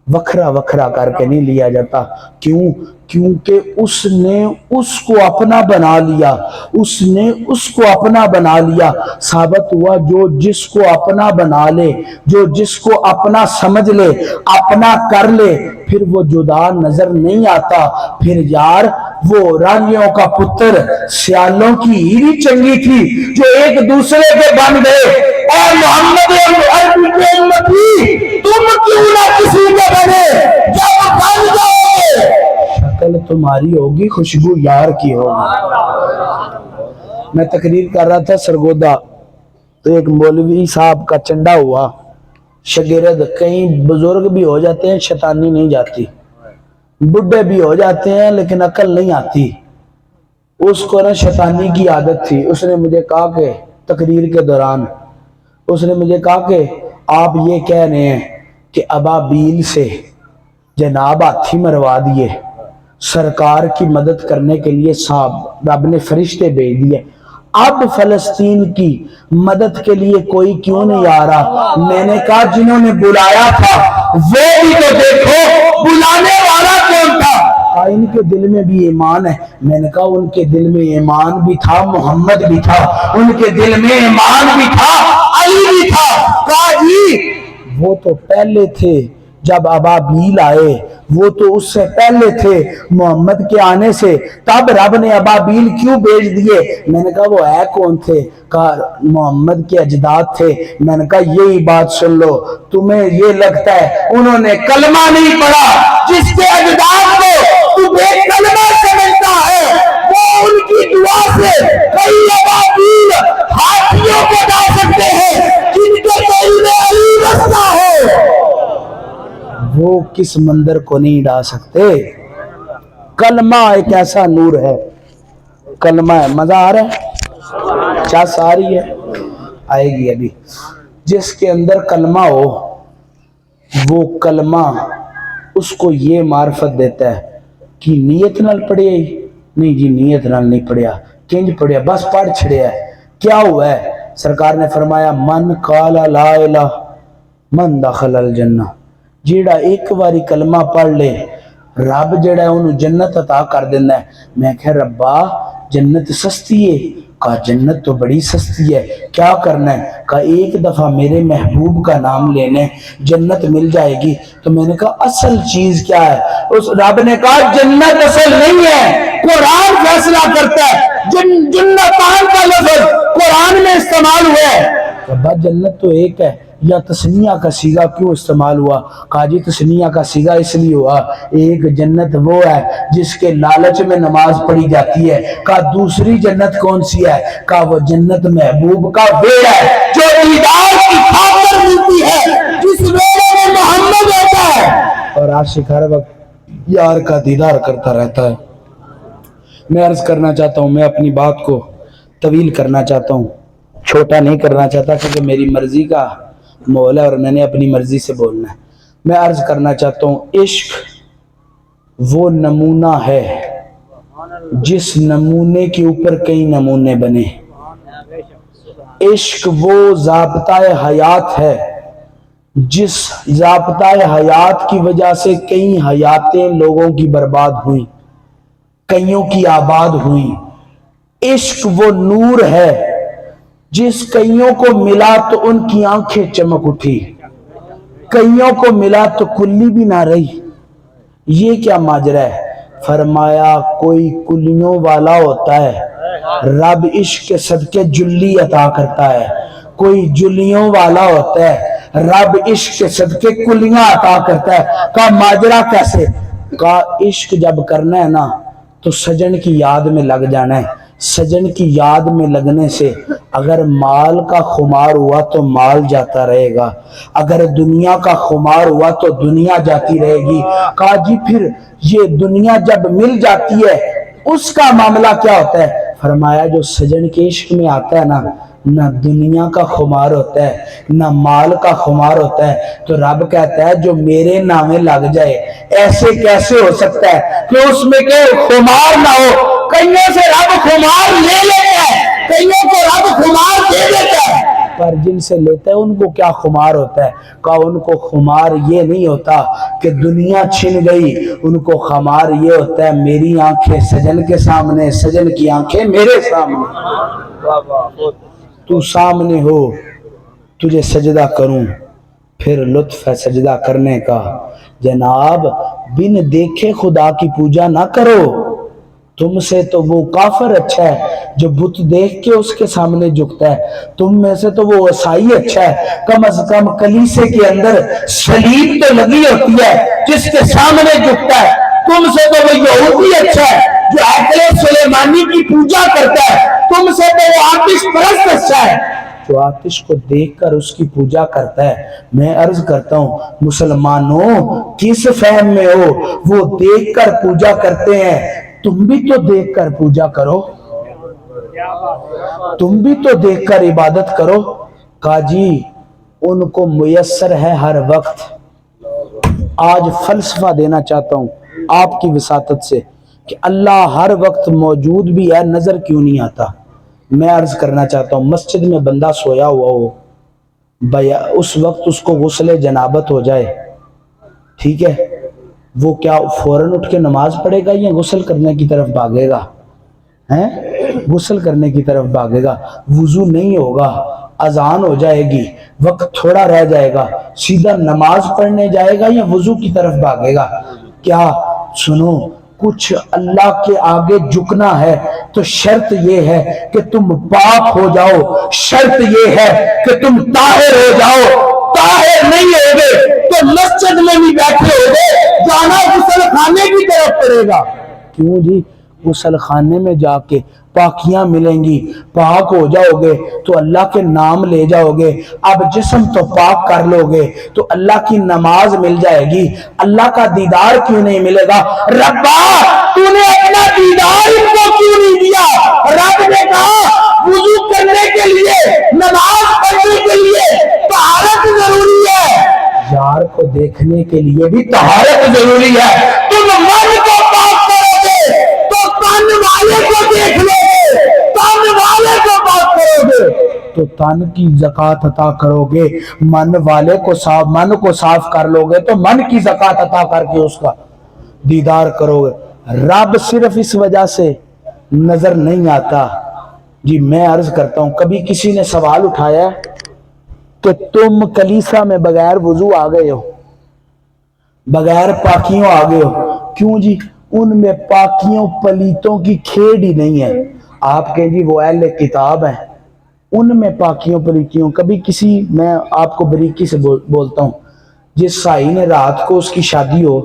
وکھرا وکھرا کر کے نہیں لیا جاتا۔ کیوں؟ کیونکہ اس نے اس کو اپنا بنا لیا، اس نے اس کو اپنا بنا لیا۔ ثابت ہوا جو جس کو اپنا بنا لے، جو جس کو اپنا سمجھ لے، اپنا کر لے، پھر وہ جدا نظر نہیں آتا۔ پھر یار وہ رانیوں کا پتر سیالوں کی ہیری چنگی تھی جو ایک دوسرے کے بن گئے۔ اے محمد عربی کے امتی تم کیوں نہ کسی کے بنے، جب بن جاؤ گے شکل تمہاری ہوگی خوشبو یار کی ہوگی۔ میں تقریر کر رہا تھا سرگودا، تو ایک مولوی صاحب کا چنڈا ہوا، شاگرد کئی بزرگ بھی ہو جاتے ہیں شیطانی نہیں جاتی، بڈھے بھی ہو جاتے ہیں لیکن عقل نہیں آتی۔ اس کو نا شیطانی کی عادت تھی۔ اس نے مجھے کہا کہ تقریر کے دوران اس نے مجھے کہا کہ آپ یہ کہہ رہے ہیں کہ ابابیل سے جناب ہاتھی مروا دیے، سرکار کی مدد کرنے کے لیے صاحب رب نے فرشتے بھیج دیے، اب فلسطین کی مدد کے لیے کوئی کیوں نہیں آ رہا؟ میں نے کہا جنہوں نے بلایا تھا وہ بھی تو دیکھو، بلانے والا کون تھا؟ ان کے دل میں بھی ایمان ہے۔ میں نے کہا ان کے دل میں ایمان بھی تھا، محمد بھی تھا، ان کے دل میں ایمان بھی تھا، علی بھی تھا۔ کہا جی وہ تو پہلے تھے جب ابابیل آئے، وہ تو اس سے پہلے تھے محمد کے آنے سے، تب رب نے ابابیل کیوں بھیج دیے؟ میں نے کہا وہ ہے کون تھے؟ کہا محمد کے اجداد تھے۔ میں نے کہا یہی بات سن لو، تمہیں یہ لگتا ہے انہوں نے کلمہ نہیں پڑھا، جس کے اجداد کو تو بے کلمہ سمجھتا ہے وہ ان کی دعا سے کئی ابابیل ہاتھیوں کو ڈا سکتے ہیں جن کے دل میں علی بستا ہے، وہ کس مندر کو نہیں ڈا سکتے۔ کلمہ ایک ایسا نور ہے، کلمہ ہے، مزہ آ رہا ہے، چاس آ رہی ہے، آئے گی ابھی. جس کے اندر کلمہ ہو وہ کلمہ اس کو یہ معرفت دیتا ہے کہ نیت نال پڑھیا ہی نہیں جی، نیت نال نہیں پڑھیا، کنج پڑھیا، بس پڑھ چھڑیا ہے. کیا ہوا ہے؟ سرکار نے فرمایا من قال لا الہ من دخل الجنہ. جیڑا ایک باری کلمہ پڑھ لے رب جڑا ہے انہوں جنت عطا کر دینا ہے. میں کہا ربا جنت سستی ہے؟ کہا جنت تو بڑی سستی ہے. کیا کرنا ہے؟ کہا ایک دفعہ میرے محبوب کا نام لینے جنت مل جائے گی. تو میں نے کہا اصل چیز کیا ہے؟ اس رب نے کہا جنت اصل نہیں ہے، قرآن فیصلہ کرتا ہے. جنتان کا لفظ قرآن میں استعمال ہوا ہے. ربا جنت تو ایک ہے، یا تسنیہ کا صیغہ کیوں استعمال ہوا؟ کہا جی تسنیہ کا صیغہ اس لیے ہوا ایک جنت وہ ہے جس کے لالچ میں نماز پڑھی جاتی ہے. کہا دوسری جنت کون سی ہے؟ کہا وہ جنت محبوب کا بیڑا ہے جو دیدار کی خاطر ملتی ہے، جس بیڑے میں محمد ہوتا ہے اور عاشق ہر وقت یار کا دیدار کرتا رہتا ہے. میں عرض کرنا چاہتا ہوں، میں اپنی بات کو طویل کرنا چاہتا ہوں، چھوٹا نہیں کرنا چاہتا کیونکہ میری مرضی کا مول ہے اور میں نے اپنی مرضی سے بولنا ہے. میں عرض کرنا چاہتا ہوں عشق وہ نمونہ ہے جس نمونے کے اوپر کئی نمونے بنے. عشق وہ ضابطہ حیات ہے جس ضابطہ حیات کی وجہ سے کئی حیاتیں لوگوں کی برباد ہوئیں، کئیوں کی آباد ہوئیں. عشق وہ نور ہے جس کئیوں کو ملا تو ان کی آنکھیں چمک اٹھی، کئیوں کو ملا تو کلی بھی نہ رہی. یہ کیا ماجرا ہے؟ فرمایا کوئی کلیوں والا ہوتا ہے رب عشق کے صدقے جلی عطا کرتا ہے، کوئی جلیوں والا ہوتا ہے رب عشق کے صدقے کلیاں عطا کرتا ہے. کہا ماجرا کیسے؟ کہا عشق جب کرنا ہے نا تو سجن کی یاد میں لگ جانا ہے. سجن کی یاد میں لگنے سے اگر مال کا خمار ہوا تو مال جاتا رہے گا، اگر دنیا کا خمار ہوا تو دنیا جاتی رہے گی. کہا جی پھر یہ دنیا جب مل جاتی ہے اس کا معاملہ کیا ہوتا ہے؟ فرمایا جو سجن کے عشق میں آتا ہے نا، نہ دنیا کا خمار ہوتا ہے نہ مال کا خمار ہوتا ہے. تو رب کہتا ہے جو میرے نامے لگ جائے ایسے کیسے ہو سکتا ہے کہ اس میں کہ خمار نہ ہو؟ کئیوں سے رب خمار لے لیتا ہے، کئیوں کو رب خمار دے دیتا ہے، پر جن سے لیتا ہے ان کو کیا خمار ہوتا ہے؟ کہا ان کو خمار یہ نہیں ہوتا کہ دنیا چھن گئی، ان کو خمار یہ ہوتا ہے میری آنکھیں سجن کے سامنے، سجن کی آنکھیں میرے سامنے. تو سامنے ہو تجھے سجدہ کروں پھر لطف ہے سجدہ کرنے کا. جناب بن دیکھے خدا کی پوجا نہ کرو، تم سے تو وہ کافر اچھا ہے جو بت دیکھ کے اس کے سامنے جھکتا ہے، تم میں سے تو وہ عیسائی اچھا ہے کم از کم کلیسے کے اندر صلیب تو لگی ہوتی ہے جس کے سامنے جھکتا ہے. تم سے تو وہ یہودی اچھا ہے جو ہیکل سلیمانی کی پوجا کرتا ہے، تم سے تو وہ آتش پرست اچھا ہے جو آتش کو دیکھ کر اس کی پوجا کرتا ہے. میں عرض کرتا ہوں مسلمانوں کس فہم میں ہو؟ وہ دیکھ کر پوجا کرتے ہیں، تم بھی تو دیکھ کر پوجا کرو، تم بھی تو دیکھ کر عبادت کرو. کہا جی ان کو میسر ہے ہر وقت. آج فلسفہ دینا چاہتا ہوں آپ کی وساطت سے کہ اللہ ہر وقت موجود بھی ہے، نظر کیوں نہیں آتا؟ میں عرض کرنا چاہتا ہوں مسجد میں بندہ سویا ہوا ہو، اس وقت اس کو غسل جنابت ہو جائے، ٹھیک ہے، وہ کیا فوراً اٹھ کے نماز پڑھے گا یا غسل کرنے کی طرف بھاگے گا؟ غسل کرنے کی طرف بھاگے گا. وضو نہیں ہوگا، اذان ہو جائے گی، وقت تھوڑا رہ جائے گا، سیدھا نماز پڑھنے جائے گا یا وضو کی طرف بھاگے گا؟ کیا سنو کچھ اللہ کے آگے جھکنا ہے تو شرط یہ ہے کہ تم پاک ہو جاؤ، شرط یہ ہے کہ تم طاہر ہو جاؤ. طاہر نہیں ہوگے تو مسجد میں بھی بیٹھے ہوگے، جانا غسل خانے کی طرف پڑے گا. کیوں جی؟ غسل خانے میں جا کے پاکیاں ملیں گی، پاک ہو جاؤ گے تو اللہ کے نام لے جاؤ گے. اب جسم تو پاک کر لو گے تو اللہ کی نماز مل جائے گی، اللہ کا دیدار کیوں نہیں ملے گا؟ ربا تو نے اپنا دیدار ان کو کیوں نہیں دیا؟ رب نے کہا وضو کرنے کے لیے، نماز دیکھنے کے لیے طہارت ضروری ہے، یار کو دیکھنے کے لیے بھی طہارت ضروری ہے۔ تم من کو پاک کرو گے تو تن والے کو دیکھ لو گے، تن والے کو پاک کرو گے تو تن کی زکات عطا کرو گے، من والے کو صاف، من کو صاف کر لو گے تو من کی زکات عطا کر کے اس کا دیدار کرو گے۔ رب صرف اس وجہ سے نظر نہیں آتا، جی میں عرض کرتا ہوں، کبھی کسی نے سوال اٹھایا کہ تم کلیسا میں بغیر وضو آ گئے ہو، بغیر پاکیوں آ گئے ہو، کیوں جی؟ ان میں پاکیوں پلیتوں کی کھیڑ ہی نہیں ہے۔ آپ کے جی وہ اہل کتاب ہیں، ان میں پاکیوں پلیتیوں، کبھی کسی، میں آپ کو بریکی سے بولتا ہوں، جس سائی نے رات کو اس کی شادی ہو،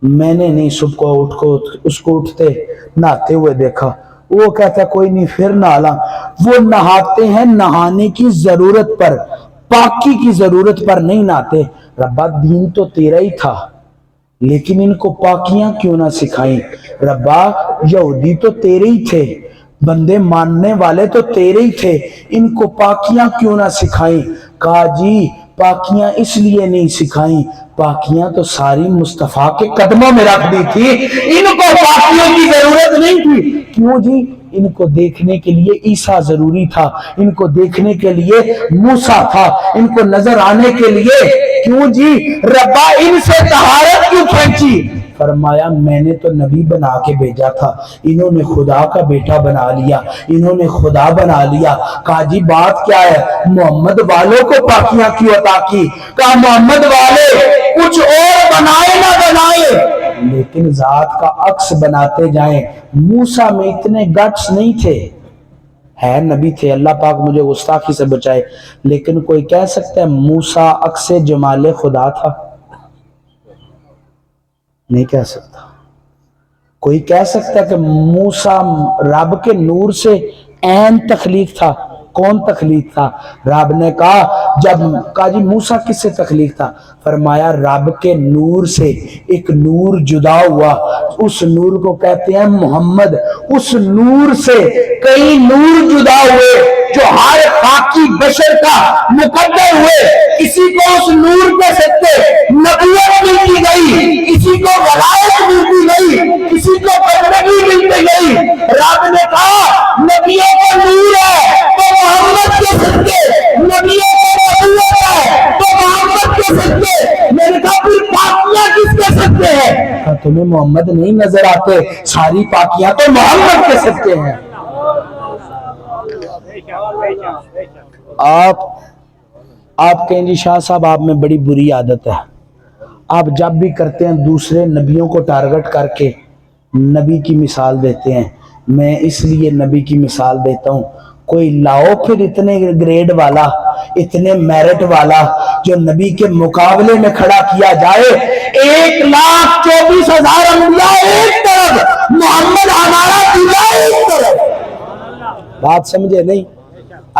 میں نے نہیں صبح کو اس کو اٹھتے نہاتے ہوئے دیکھا، وہ کہتا کوئی نہیں پھر نہالا، وہ نہاتے ہیں نہانے کی ضرورت پر، پاکی کی ضرورت پر نہیں نہاتے۔ ربا دین تو تیرا ہی تھا لیکن ان کو پاکیاں کیوں نہ سکھائیں؟ ربا یہودی تو تیرے ہی تھے، بندے ماننے والے تو تیرے ہی تھے، ان کو پاکیاں کیوں نہ سکھائیں؟ کہا جی پاکیاں اس لیے نہیں سکھائیں، پاکیاں تو ساری مصطفیٰ کے قدموں میں رکھ دی تھی، ان کو پاکیوں کی ضرورت نہیں تھی۔ کیوں جی؟ ان کو دیکھنے کے لیے عیسیٰ ضروری تھا، ان کو دیکھنے کے لیے موسیٰ تھا، ان کو نظر آنے کے لیے، کیوں جی؟ ربا ان سے طہارت کیوں کھینچی؟ فرمایا میں نے تو نبی بنا کے بھیجا تھا، انہوں نے خدا کا بیٹا بنا لیا، انہوں نے خدا بنا لیا۔ کہا جی بات کیا ہے؟ محمد والوں کو پاکیاں کیوں عطا کی؟ کہا محمد والے کچھ اور بنائے نہ بنائے لیکن ذات کا عکس بناتے جائیں۔ موسیٰ میں اتنے گٹس نہیں تھے، ہے نبی تھے، اللہ پاک مجھے گستاخی سے بچائے، لیکن کوئی کہہ سکتا ہے موسیٰ عکس جمال خدا تھا؟ نہیں کہہ سکتا۔ کوئی کہہ سکتا ہے کہ موسیٰ رب کے نور سے عین تخلیق تھا؟ کون تخلیق تھا؟ رب نے کہا کہا جی موسیٰ کس سے تخلیق تھا؟ فرمایا رب کے نور سے ایک نور جدا ہوا، اس نور کو کہتے ہیں محمد، اس نور سے کئی نور جدا ہوئے جو ہر خاکی بشر کا مقدر ہوئے، کسی کو اس نور کے صدقے نبوت ملتی گئی، کسی کو ولایت ملتی گئی، کسی کو بندگی ملتی گئی۔ رب نے کہا نبیوں کا نور ہے تو محمد کے صدقے، نبیوں کا نبوت ہے تو محمد کے صدقے۔ میں نے کہا پھر پاکیاں کس کے صدقے ہیں؟ کہا تمہیں محمد نہیں نظر آتے؟ ساری پاکیاں تو محمد کے صدقے ہیں۔ آپ کہیں جی شاہ صاحب آپ میں بڑی بری عادت ہے، آپ جب بھی کرتے ہیں دوسرے نبیوں کو ٹارگٹ کر کے نبی کی مثال دیتے ہیں۔ میں اس لیے نبی کی مثال دیتا ہوں، کوئی لاؤ پھر اتنے گریڈ والا، اتنے میرٹ والا جو نبی کے مقابلے میں کھڑا کیا جائے۔ 1,24,000 انبیاء ایک طرف، محمد ہمارا دلہ ایک طرف۔ بات سمجھے نہیں؟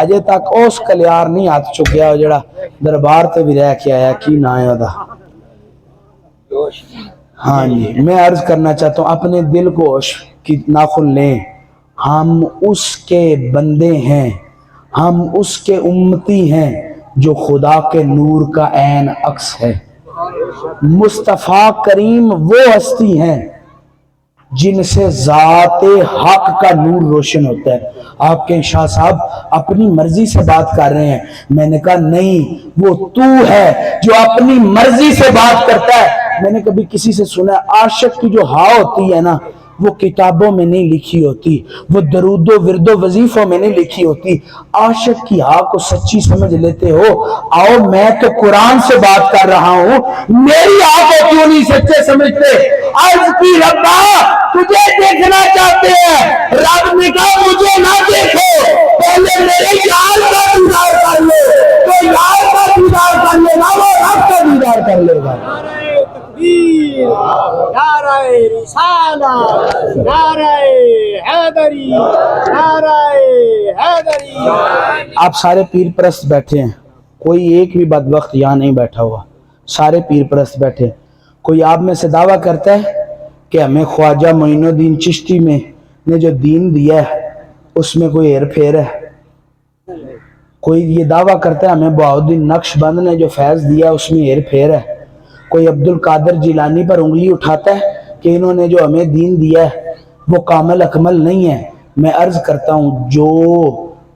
اجے تک اس کلیار نہیں ہاتھ چکیا جڑا دربار تے بھی رہ کے آیا، کی نہ ہے دا؟ ہاں جی میں عرض کرنا چاہتا ہوں، اپنے دل کو کی ناخن لیں، ہم اس کے بندے ہیں، ہم اس کے امتی ہیں جو خدا کے نور کا عین عکس ہے۔ مصطفیٰ کریم وہ ہستی ہیں جن سے ذات حق کا نور روشن ہوتا ہے۔ آپ کے شاہ صاحب اپنی مرضی سے بات کر رہے ہیں، میں نے کہا نہیں، وہ تو ہے جو اپنی مرضی سے بات کرتا ہے۔ میں نے کبھی کسی سے سنا ہے عاشق کی جو ہاں ہوتی ہے نا وہ کتابوں میں نہیں لکھی ہوتی، وہ درود و ورد و وظیفوں میں نہیں لکھی ہوتی۔ عاشق کی ہاں کو سچی سمجھ لیتے ہو؟ آؤ میں تو قرآن سے بات کر رہا ہوں، میری ہاں کو کیوں نہیں سچے سمجھتے؟ عرض کی ربا تجھے دیکھنا چاہتے ہیں، رب نے کہا مجھے نہ دیکھو، پہلے میرے یار کا دیدار کر لو، تو یار کا دیدار کر لے گا وہ رب کا دیدار کر لے گا۔ نعرہ رسالت، نعرہ حیدری، نعرہ حیدری۔ آپ سارے پیر پرست بیٹھے ہیں، کوئی ایک بھی بدبخت یہاں نہیں بیٹھا ہوا، سارے پیر پرست بیٹھے۔ کوئی آپ میں سے دعویٰ کرتا ہے کہ ہمیں خواجہ معین الدین چشتی میں نے جو دین دیا ہے اس میں کوئی ہیر پھیر ہے؟ کوئی یہ دعویٰ کرتا ہے ہمیں بہاؤالدین نقش بند نے جو فیض دیا ہے اس میں ہیر پھیر ہے، کوئی عبد القادر جیلانی پر انگلی اٹھاتا ہے کہ انہوں نے جو ہمیں دین دیا ہے وہ کامل اکمل نہیں ہے۔ میں عرض کرتا ہوں جو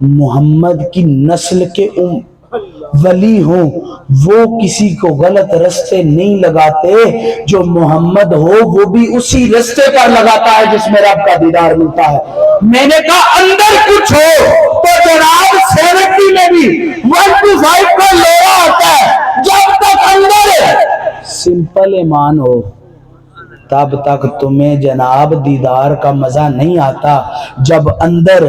محمد کی نسل کے ولی ہوں وہ کسی کو غلط رستے نہیں لگاتے، جو محمد ہو وہ بھی اسی رستے پر لگاتا ہے جس میں رب کا دیدار ملتا ہے۔ میں نے کہا اندر کچھ ہو تو جناب 70 میں بھی 125 کا لوڑا ہوتا ہے، جب تک اندر سمپل ایمان ہو تب تک تمہیں جناب دیدار کا مزہ نہیں آتا۔ جب اندر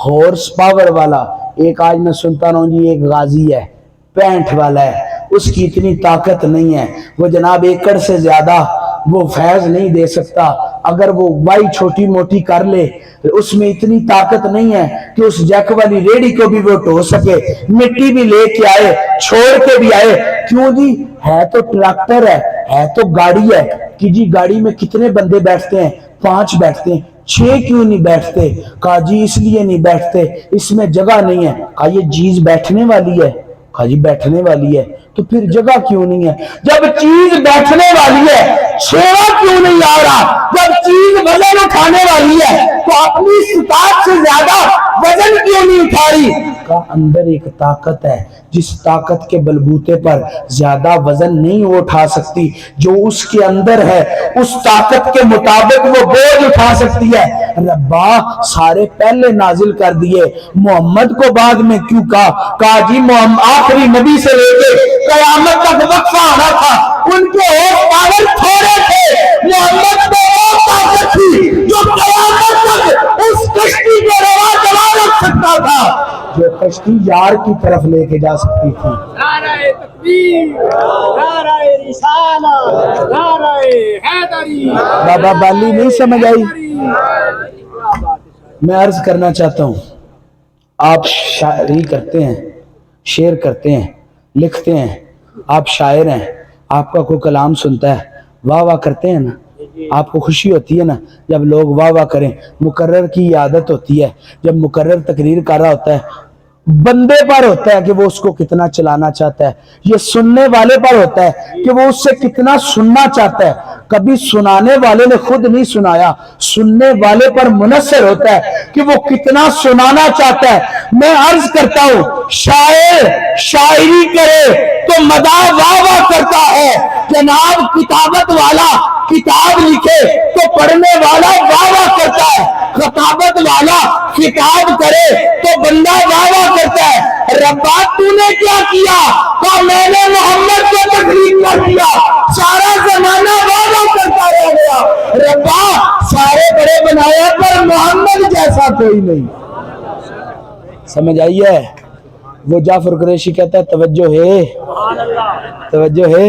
ہورس پاور والا، ایک آج میں سنتا رہا ہوں جی ایک غازی ہے 65 والا ہے، اس کی اتنی طاقت نہیں ہے، وہ جناب ایکڑ سے زیادہ وہ فیض نہیں دے سکتا، اگر وہ وائی چھوٹی موٹی کر لے اس میں اتنی طاقت نہیں ہے کہ اس جیک والی ریڑی کو بھی وہ ٹھو سکے، مٹی بھی لے کے آئے چھوڑ کے بھی آئے۔ کیوں جی؟ ہے تو ٹریکٹر ہے تو گاڑی ہے کہ جی گاڑی میں کتنے بندے بیٹھتے ہیں؟ 5 بیٹھتے ہیں، 6 کیوں نہیں بیٹھتے؟ کہا جی اس لیے نہیں بیٹھتے اس میں جگہ نہیں ہے۔ کہا یہ چیز بیٹھنے والی ہے؟ کہا جی بیٹھنے والی ہے، تو پھر جگہ کیوں نہیں ہے؟ جب چیز بیٹھنے والی ہے چھیڑا کیوں نہیں آ رہا؟ جب چیز وزن اٹھانے والی ہے تو اپنی استطاعت سے زیادہ وزن کیوں نہیں اٹھا رہی؟ کا اندر ایک طاقت ہے جس طاقت کے بلبوتے پر زیادہ وزن نہیں وہ اٹھا سکتی، جو اس کے اندر ہے اس طاقت کے مطابق وہ بوجھ اٹھا سکتی ہے۔ ربا سارے پہلے نازل کر دیے، محمد کو بعد میں کیوں کہا؟ کہا جی محمد آخری نبی سے لے کے قیامت تک وقفہ آنا تھا، ان کے اور پاور تھوڑے تھے، محمد کو وہ طاقت تھی جو قیامت تک اس کشتی کو روا چلا رکھ سکتا تھا، جو کشتی یار کی طرف لے کے جا سکتی تھی۔ نعرہ تکبیر، نعرہ رسالت، نعرہ حیدری۔ بابا بالی نہیں سمجھ آئی؟ میں عرض کرنا چاہتا ہوں آپ شاعری کرتے ہیں، شعر کرتے ہیں، لکھتے ہیں، آپ شاعر ہیں، آپ کا کوئی کلام سنتا ہے واہ واہ کرتے ہیں نا، آپ کو خوشی ہوتی ہے نا جب لوگ واہ واہ کریں۔ مقرر کی عادت ہوتی ہے جب مقرر تقریر کر رہا ہوتا ہے بندے پر ہوتا ہے کہ وہ اس کو کتنا چلانا چاہتا ہے، یہ سننے والے پر ہوتا ہے کہ وہ اس سے کتنا سننا چاہتا ہے۔ کبھی سنانے والے نے خود نہیں سنایا، سننے والے پر منحصر ہوتا ہے کہ وہ کتنا سنانا چاہتا ہے۔ میں عرض کرتا ہوں شاعر شاعری کرے تو مداح واہ واہ کرتا ہے، جناب کتابت والا کتاب لکھے تو پڑھنے والا واہ واہ کرتا ہے، خطابت والا خطاب کرے تو بندہ واہ واہ کرتا ہے۔ ربا تو نے کیا کیا؟ تو میں نے محمد کو تقریر کر دیا، سارا زمانہ واہ واہ کرتا رہ گیا۔ ربا سارے بڑے بنایا پر محمد جیسا کوئی نہیں۔ سمجھ آئی ہے؟ وہ جعفر قریشی کہتا ہے توجہ ہے، توجہ ہے۔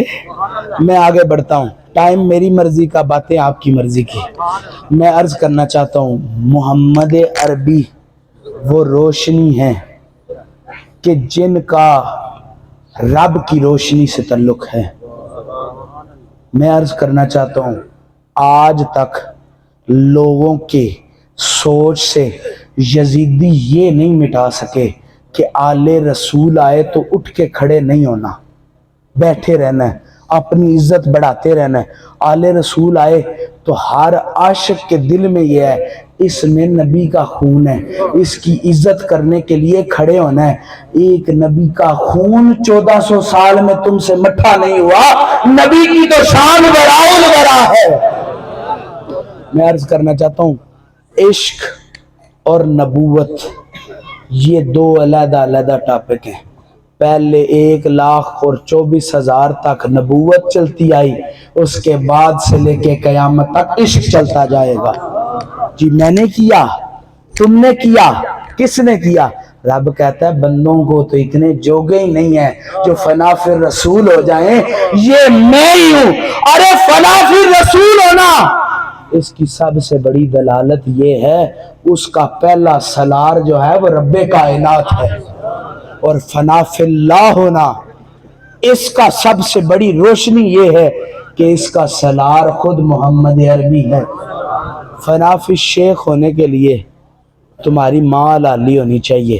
میں آگے بڑھتا ہوں، ٹائم میری مرضی کا، باتیں آپ کی مرضی کی۔ میں عرض کرنا چاہتا ہوں محمد عربی وہ روشنی ہے کہ جن کا رب کی روشنی سے تعلق ہے۔ میں عرض کرنا چاہتا ہوں آج تک لوگوں کے سوچ سے یزیدی یہ نہیں مٹا سکے کہ آل رسول آئے تو اٹھ کے کھڑے نہیں ہونا، بیٹھے رہنا ہے، اپنی عزت بڑھاتے رہنا ہے۔ آل رسول آئے تو ہر عاشق کے دل میں یہ ہے اس میں نبی کا خون ہے، اس کی عزت کرنے کے لیے کھڑے ہونا ہے۔ ایک نبی کا خون 1400 سال میں تم سے مٹھا نہیں ہوا، نبی کی تو شان وراء الورا ہے۔ میں عرض کرنا چاہتا ہوں عشق اور نبوت یہ دو علیحدہ علیحدہ ٹاپک ہیں۔ پہلے 1,24,000 تک نبوت چلتی آئی، اس کے بعد سے لے کے قیامت تک عشق چلتا جائے گا۔ جی میں نے کیا، تم نے کیا، کس نے کیا؟ رب کہتا ہے بندوں کو تو اتنے جوگے ہی نہیں ہیں جو فنا فی الرسول ہو جائیں، یہ میں ہی ہوں۔ ارے فنا فی الرسول ہونا اس کی سب سے بڑی دلالت یہ ہے اس کا پہلا سالار جو ہے وہ رب کائنات ہے، اور فنا فی اللہ ہونا اس کا سب سے بڑی روشنی یہ ہے کہ اس کا سالار خود محمد عربی ہے۔ فنا فی الشیخ ہونے کے لیے تمہاری ماں لالی ہونی چاہیے،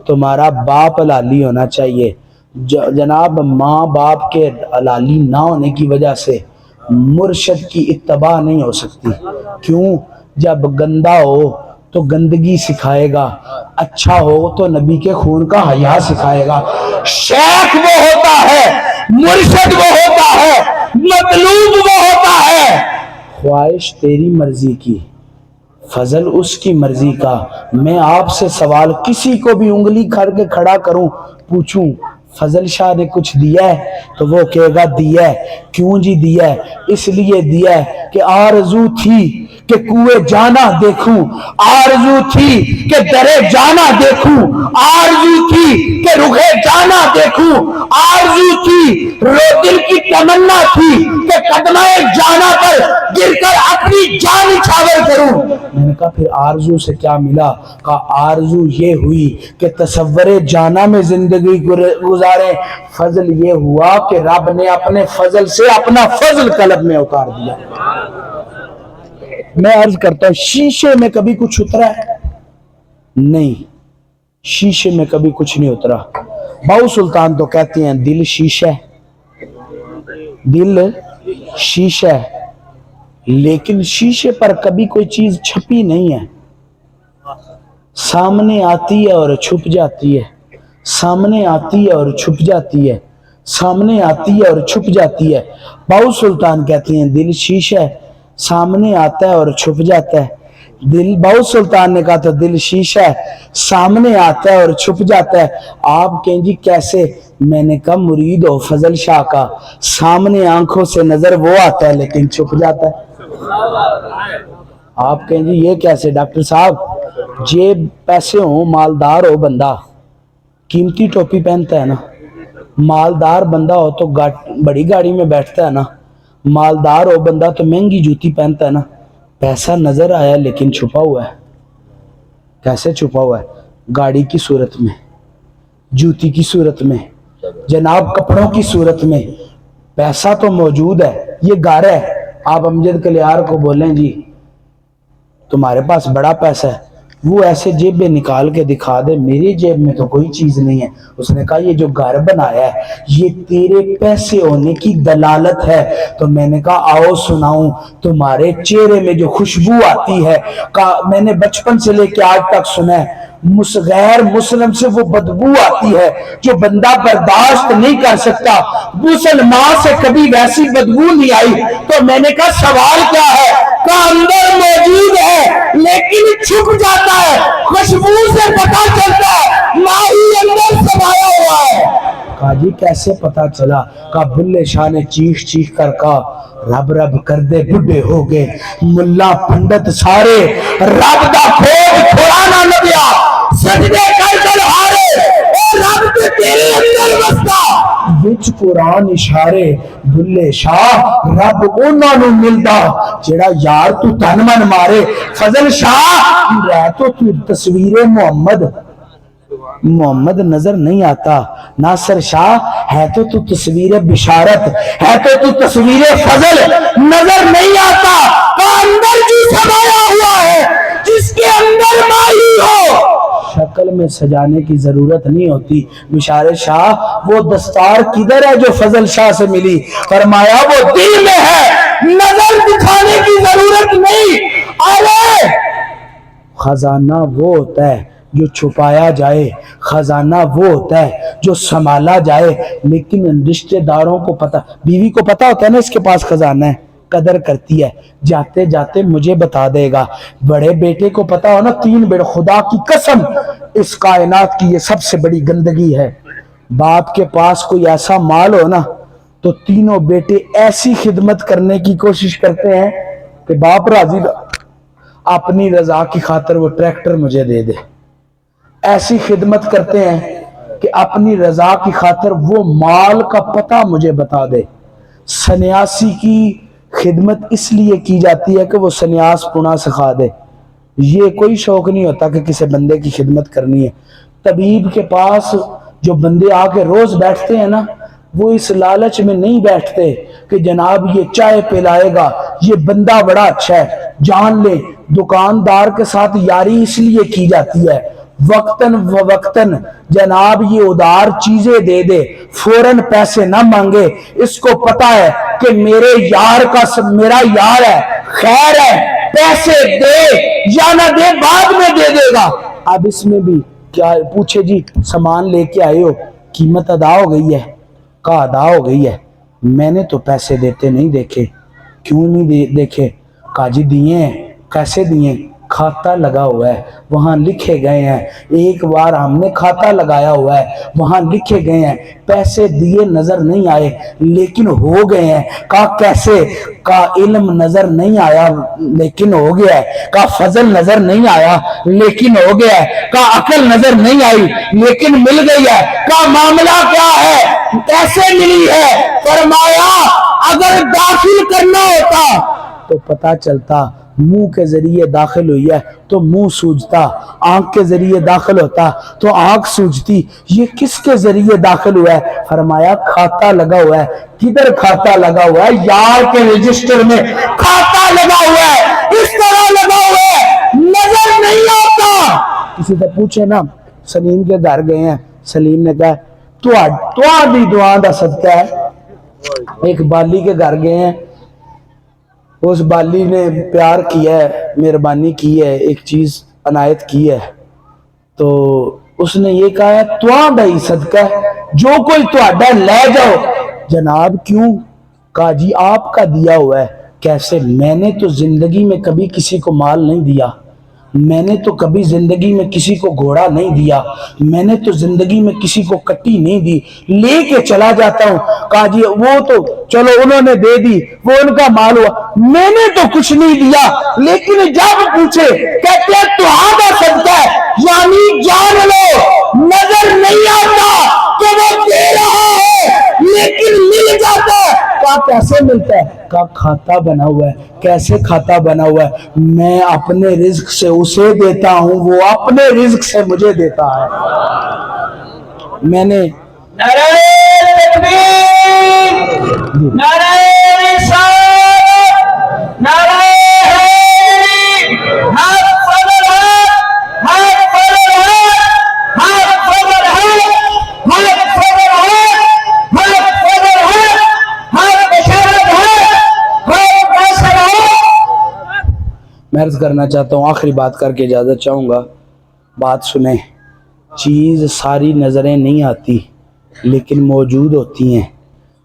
تمہارا باپ حلالی ہونا چاہیے. جناب ماں باپ کے حلالی نہ ہونے کی وجہ سے مرشد کی اتباع نہیں ہو سکتی. کیوں؟ جب گندا ہو تو گندگی سکھائے گا، اچھا ہو تو نبی کے خون کا حیا سکھائے گا. شیخ وہ ہوتا ہے، مرشد وہ ہوتا ہے، مطلوب وہ ہوتا ہے. خواہش تیری مرضی کی، فضل اس کی مرضی کا. میں آپ سے سوال کسی کو بھی انگلی کر کے کھڑا کروں، پوچھوں فضل شاہ نے کچھ دیا ہے تو وہ کہے گا دیا ہے. کیوں جی دیا ہے؟ اس لیے دیا ہے کہ آرزو تھی کہ کوئے جانا دیکھوں، آرزو تھی کہ درے جانا دیکھوں، آرزو تھی کہ رخے جانا دیکھوں، آرزو تھی رو دل کی تمنا تھی کہ قدمہ جانا پر گر کر اپنی جان نچھاور کروں. میں نے کہا پھر آرزو سے کیا ملا؟ کہا آرزو یہ ہوئی کہ تصور جانا میں زندگی گزارے. فضل یہ ہوا کہ رب نے اپنے فضل سے اپنا فضل قلب میں اتار دیا. میں عرض کرتا ہوں شیشے میں کبھی کچھ اترا ہے؟ نہیں، شیشے میں کبھی کچھ نہیں اترا. باؤ سلطان تو کہتے ہیں دل شیشہ ہے، دل شیشہ ہے، لیکن شیشے پر کبھی کوئی چیز چھپی نہیں ہے. سامنے آتی ہے اور چھپ جاتی ہے، سامنے آتی ہے اور چھپ جاتی ہے، سامنے آتی ہے اور چھپ جاتی ہے. باؤ سلطان کہتے ہیں دل شیشہ ہے، سامنے آتا ہے اور چھپ جاتا ہے. دل باؤ سلطان نے کہا تو دل شیشہ ہے، سامنے آتا ہے اور چھپ جاتا ہے. آپ کہیں جی کیسے؟ میں نے کہا مرید ہو فضل شاہ کا، سامنے آنکھوں سے نظر وہ آتا ہے لیکن چھپ جاتا ہے. آپ کہیں جی یہ کیسے ڈاکٹر صاحب؟ جیب پیسے ہوں، مالدار ہو بندہ، قیمتی ٹوپی پہنتا ہے نا. مالدار بندہ ہو تو بڑی گاڑی میں بیٹھتا ہے نا. مالدار ہو بندہ تو مہنگی جوتی پہنتا ہے نا. پیسہ نظر آیا لیکن چھپا ہوا ہے. کیسے چھپا ہوا ہے؟ گاڑی کی صورت میں، جوتی کی صورت میں، جناب کپڑوں کی صورت میں. پیسہ تو موجود ہے، یہ گھر ہے. آپ امجد کلیار کو بولیں جی تمہارے پاس بڑا پیسہ ہے، وہ ایسے جیبیں نکال کے دکھا دے میری جیب میں تو کوئی چیز نہیں ہے. اس نے کہا یہ جو گھر بنایا ہے یہ تیرے پیسے ہونے کی دلالت ہے. تو میں نے کہا آؤ سناؤں تمہارے چہرے میں جو خوشبو آتی ہے، میں نے بچپن سے لے کے آج تک سنا ہے غیر مسلم سے وہ بدبو آتی ہے جو بندہ برداشت نہیں کر سکتا. مسلمان سے کبھی ویسی بدبو نہیں آئی. تو میں نے کہا سوال کیا ہے؟ کہ اندر موجود ہے لیکن چھپ جاتا ہے، خوشبو سے پتہ چلتا ہے ماہی اندر سمایا ہوا ہے. کہا جی کیسے پتا چلا؟ کہا بلے شاہ نے چیخ چیخ کر کہا رب رب کر دے بڈھے ہو گئے ملا پنڈت سارے، رب دا کھوج کھوڑانا لگیا سجدے کر کر ہارے، اے رب تے تیرے اندر وستا وچ قرآن اشارے. بلے شاہ رب انہاں نوں ملدا جڑا یار تو تن من مارے. فضل شاہ رہ تو تصویر محمد نظر نہیں آتا. ناصر شاہ ہے تو تصویر بشارت، ہے تو تصویر فضل نظر نہیں آتا. تو اندر جو سمایا ہوا ہے جس کے اندر ماہی ہو شکل میں سجانے کی ضرورت نہیں ہوتی. بشار شاہ وہ دستار کدھر ہے جو فضل شاہ سے ملی؟ فرمایا وہ دل میں ہے، نظر دکھانے کی ضرورت نہیں. ارے خزانہ وہ ہوتا ہے جو چھپایا جائے، خزانہ وہ ہوتا ہے جو سنبھالا جائے. لیکن رشتہ داروں کو پتا، بیوی کو پتا ہوتا ہے نا اس کے پاس خزانہ ہے، قدر کرتی ہے، جاتے جاتے مجھے بتا دے گا. بڑے بیٹے کو پتا ہو نا 3 بیٹے، خدا کی قسم اس کائنات کی یہ سب سے بڑی گندگی ہے. باپ کے پاس کوئی ایسا مال ہو نا تو تینوں بیٹے ایسی خدمت کرنے کی کوشش کرتے ہیں کہ باپ راضی اپنی رضا کی خاطر وہ ٹریکٹر مجھے دے دے. ایسی خدمت کرتے ہیں کہ اپنی رضا کی خاطر وہ مال کا پتہ مجھے بتا دے. سنیاسی کی خدمت اس لیے کی جاتی ہے کہ وہ سنیاس پنا سکھا دے. یہ کوئی شوق نہیں ہوتا کہ کسی بندے کی خدمت کرنی ہے. طبیب کے پاس جو بندے آ کے روز بیٹھتے ہیں نا وہ اس لالچ میں نہیں بیٹھتے کہ جناب یہ چائے پلائے گا، یہ بندہ بڑا اچھا ہے، جان لے. دکاندار کے ساتھ یاری اس لیے کی جاتی ہے وقتاً وقتاً جناب یہ ادار چیزیں دے دے، فوراً پیسے نہ مانگے، اس کو پتا ہے کہ میرے یار کا میرا یار ہے، خیر ہے، پیسے دے یا نہ دے بعد میں دے دے گا۔ اب اس میں بھی کیا پوچھے جی سامان لے کے آئے ہو، قیمت ادا ہو گئی ہے؟ کہا ادا ہو گئی ہے۔ میں نے تو پیسے دیتے نہیں دیکھے۔ کیوں نہیں دیکھے؟ کہا جی دیے ہیں۔ کیسے دیے؟ کھاتا لگا ہوا ہے، وہاں لکھے گئے ہیں، ایک بار ہم نے کھاتا لگایا ہوا ہے، وہاں لکھے گئے ہیں، پیسے دیے نظر نہیں آئے لیکن ہو گئے ہیں۔ کہا کیسے؟ کہا علم نظر نہیں آیا لیکن ہو گیا ہے۔ کہا فضل نظر نہیں آیا لیکن ہو گیا ہے۔ کہا عقل نظر نہیں آئی لیکن مل گئی ہے۔ کہا معاملہ کیا ہے؟ کیسے ملی ہے؟ فرمایا اگر داخل کرنا ہوتا تو پتا چلتا، منہ کے ذریعے داخل ہوئی ہے تو منہ سوجتا، آنکھ کے ذریعے داخل ہوتا تو آنکھ سوجتی، یہ کس کے ذریعے داخل ہوا ہے؟ فرمایا کھاتا لگا ہوا ہے۔ کدھر کھاتا لگا ہوا ہے؟ یار کے رجسٹر میں کھاتا لگا ہوا ہے، اس طرح لگا ہوا ہے نظر نہیں آتا۔ کسی سے پوچھے نا، سلیم کے گھر گئے ہیں، سلیم نے کہا تو آدھی دعا دا صدقہ ہے۔ ایک بالی کے گھر گئے ہیں، اس بالی نے پیار کیا ہے، مہربانی کی ہے، ایک چیز عنایت کی ہے، تو اس نے یہ کہا ہے تواں دا ہی صدقہ ہے، جو کوئی تواڈا لے جاؤ۔ جناب کیوں؟ کہا جی آپ کا دیا ہوا ہے۔ کیسے؟ میں نے تو زندگی میں کبھی کسی کو مال نہیں دیا، میں نے تو کبھی زندگی میں کسی کو گھوڑا نہیں دیا، میں نے تو زندگی میں کسی کو کٹی نہیں دی، لے کے چلا جاتا ہوں۔ کہا جی وہ تو چلو انہوں نے دے دی، وہ ان کا مال ہوا، میں نے تو کچھ نہیں دیا۔ لیکن جب پوچھے کہتے ہیں تو آدھا صدقہ ہے، یعنی جان لو نظر نہیں آتا کہ وہ دے رہا ہے لیکن مل جاتا ہے۔ کہا کیسے ملتا ہے؟ کہا کھاتا بنا ہوا ہے۔ کیسے کھاتا بنا ہوا ہے؟ میں اپنے رزق سے اسے دیتا ہوں، وہ اپنے رزق سے مجھے دیتا ہے۔ میں نے نعرہ تکبیر، نعرہ رسالت، نعرہ حیدری، حق فضل ہے، حق فضل ہے، حق فضل ہے، حق فضل ہے، حق فضل ہے، حق بشارت ہے، حق فیصل ہے۔ میں عرض کرنا چاہتا ہوں، آخری بات کر کے اجازت چاہوں گا، بات سنیں۔ چیز ساری نظریں نہیں آتی لیکن موجود ہوتی ہیں۔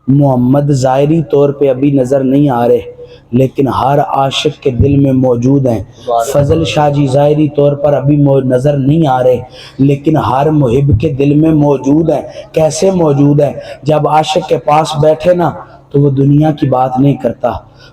محمد ظاہری طور پہ ابھی نظر نہیں آ رہے لیکن ہر عاشق کے دل میں موجود ہیں۔ فضل شاہ جی ظاہری طور پر ابھی نظر نہیں آ رہے لیکن ہر محب کے دل میں موجود ہیں۔ کیسے موجود ہیں؟ جب عاشق کے پاس بیٹھے نا تو وہ دنیا کی بات نہیں کرتا،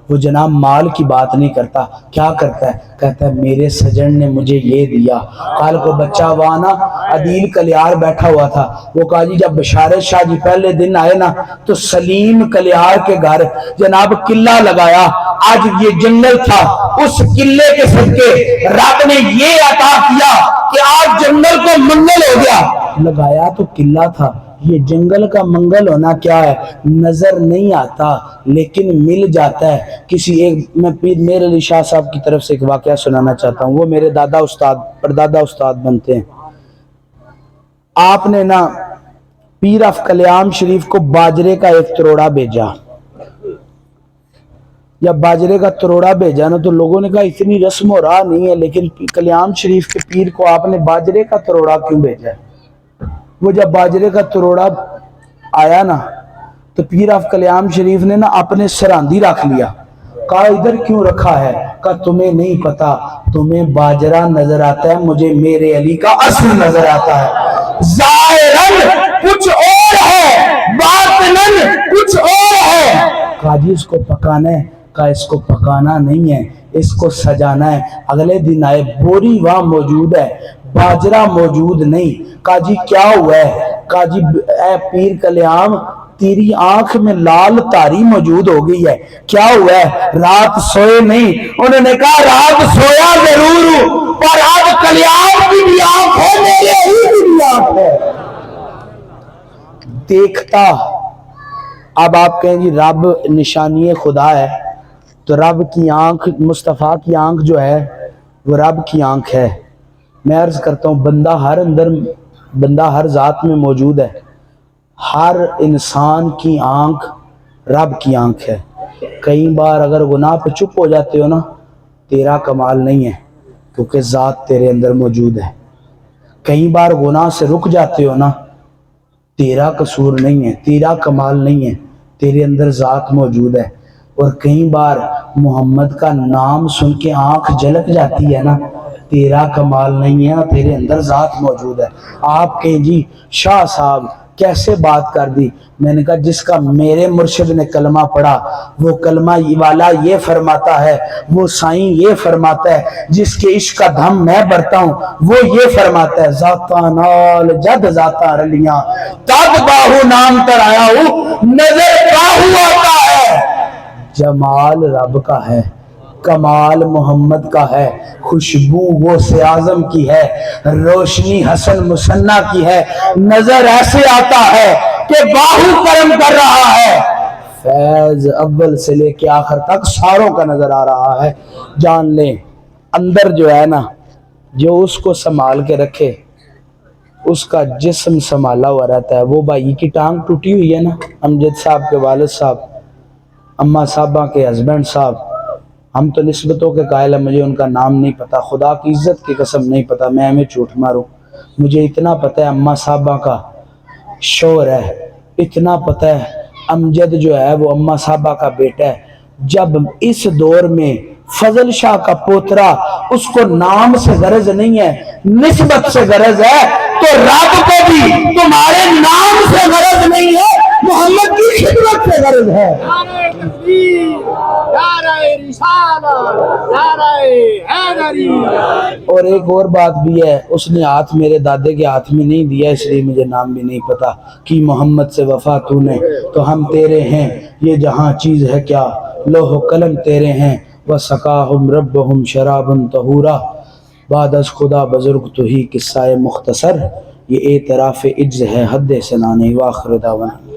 وہ جناب مال کی بات نہیں کرتا، کیا کرتا ہے؟ کہتا ہے میرے سجن نے مجھے یہ دیا۔ کل کو بچہ وہاں نا عدیل کلیار بیٹھا ہوا تھا، وہ کہا جی جب بشارت شاہ جی پہلے دن آئے نا تو سلیم کلیار کے گھر جناب قلعہ لگایا، آج یہ جنگل تھا، اس قلعے کے صدقے رب نے یہ عطا کیا کہ آج جنگل کو منگل ہو گیا۔ لگایا تو قلعہ تھا، یہ جنگل کا منگل ہونا کیا ہے؟ نظر نہیں آتا لیکن مل جاتا ہے۔ کسی ایک میں پیر میر علی شاہ صاحب کی طرف سے ایک واقعہ سنانا چاہتا ہوں، وہ میرے دادا استاد پردادا استاد بنتے ہیں۔ آپ نے نا پیر آف کلیام شریف کو باجرے کا ایک تروڑا بھیجا۔ جب باجرے کا تروڑا بھیجا نا تو لوگوں نے کہا اتنی رسم و راہ نہیں ہے، لیکن کلیام شریف کے پیر کو آپ نے باجرے کا تروڑا کیوں بھیجا ہے؟ وہ جب باجرے کا تروڑا آیا نا تو پیر آف کلیام شریف نے نا اپنے سراندی رکھ لیا۔ کہا ادھر کیوں رکھا ہے؟ کہا تمہیں نہیں پتا، تمہیں باجرہ نظر آتا ہے، مجھے میرے علی کا اصل نظر آتا ہے۔ ظاہراً کچھ اور ہے، باطناً کچھ اور ہے۔ کہا جی اس کو پکانا ہے؟ کہا اس کو پکانا نہیں ہے، اس کو سجانا ہے۔ اگلے دن آئے، بوری وہاں موجود ہے، باجرہ موجود نہیں۔ کہا جی کیا ہوا ہے؟ کہا جی اے پیر کلیام تیری آنکھ میں لال تاری موجود ہو گئی ہے، کیا ہوا ہے؟ رات سوئے نہیں؟ انہوں نے کہا رات سویا ضرور ہوں پر اب کلیام کی بھی آنکھ ہے، میرے ہی کی بھی آنکھ ہے، دیکھتا۔ اب آپ کہیں جی رب نشانی خدا ہے، تو رب کی آنکھ، مصطفیٰ کی آنکھ جو ہے وہ رب کی آنکھ ہے، میں عرض کرتا ہوں بندہ ہر ذات میں موجود ہے. ہر انسان کی آنکھ رب کی آنکھ ہے. کئی بار اگر گناہ پہ چپ ہو جاتے ہو نا، تیرا کمال نہیں ہے کیونکہ ذات تیرے اندر موجود ہے. کئی بار گناہ سے رک جاتے ہو نا، تیرا قصور نہیں ہے، تیرا کمال نہیں ہے، تیرے اندر ذات موجود ہے. اور کئی بار محمد کا نام سن کے آنکھ جھلک جاتی ہے نا، تیرا کمال نہیں ہے، تیرے اندر ذات موجود ہے. آپ کہیں جی شاہ صاحب کیسے بات کر دی؟ میں نے کہا جس کا میرے مرشد نے کلمہ پڑھا وہ کلمہ والا یہ فرماتا ہے، وہ سائیں یہ فرماتا ہے، جس کے عشق کا دھم میں بھرتا ہوں وہ یہ فرماتا ہے، ذاتاں نال جد ذاتاں رلیاں تب باہو نام تر آیا ہوں، نظر باہو آتا ہے. جمال رب کا ہے، کمال محمد کا ہے، خوشبو غوث اعظم کی ہے، روشنی حسن مصنع کی ہے. نظر ایسے آتا ہے کہ باہو کرم کر رہا ہے. فیض اول سے لے کے آخر تک ساروں کا نظر آ رہا ہے. جان لیں اندر جو ہے نا، جو اس کو سنبھال کے رکھے اس کا جسم سنبھالا ہوا رہتا ہے. وہ بھائی کی ٹانگ ٹوٹی ہوئی ہے نا، امجد صاحب کے والد صاحب، اماں صاحبہ کے ہسبینڈ صاحب، ہم تو نسبتوں کے قائل ہیں، مجھے ان کا نام نہیں پتا، خدا کی عزت کی قسم نہیں پتا، میں ہمیں جھوٹ ماروں. مجھے اتنا پتہ ہے اماں صاحبہ کا شوہر ہے، اتنا پتہ ہے امجد جو ہے وہ اماں صاحبہ کا بیٹا ہے. جب اس دور میں فضل شاہ کا پوترا، اس کو نام سے غرض نہیں ہے، نسبت سے غرض ہے، تو رب کو بھی تمہارے نام سے غرض نہیں ہے، محمد کی خدمت سے غرض ہے. نعرہ تکبیر، نعرہ رسالت، نعرہ حیدری. اور ایک اور بات بھی ہے، اس نے ہاتھ میرے دادے کے ہاتھ میں نہیں دیا، اس لیے مجھے نام بھی نہیں پتا. کہ محمد سے وفا تو نے تو ہم تیرے ہیں، یہ جہاں چیز ہے کیا، لوح و قلم تیرے ہیں، وَسَقَاهُمْ رَبُّهُمْ شَرَابًا طَهُورًا. بعد از خدا بزرگ تو ہی قصہ مختصر، یہ اعتراف عجز ہے حد ثنا نہیں. وآخر دعوانا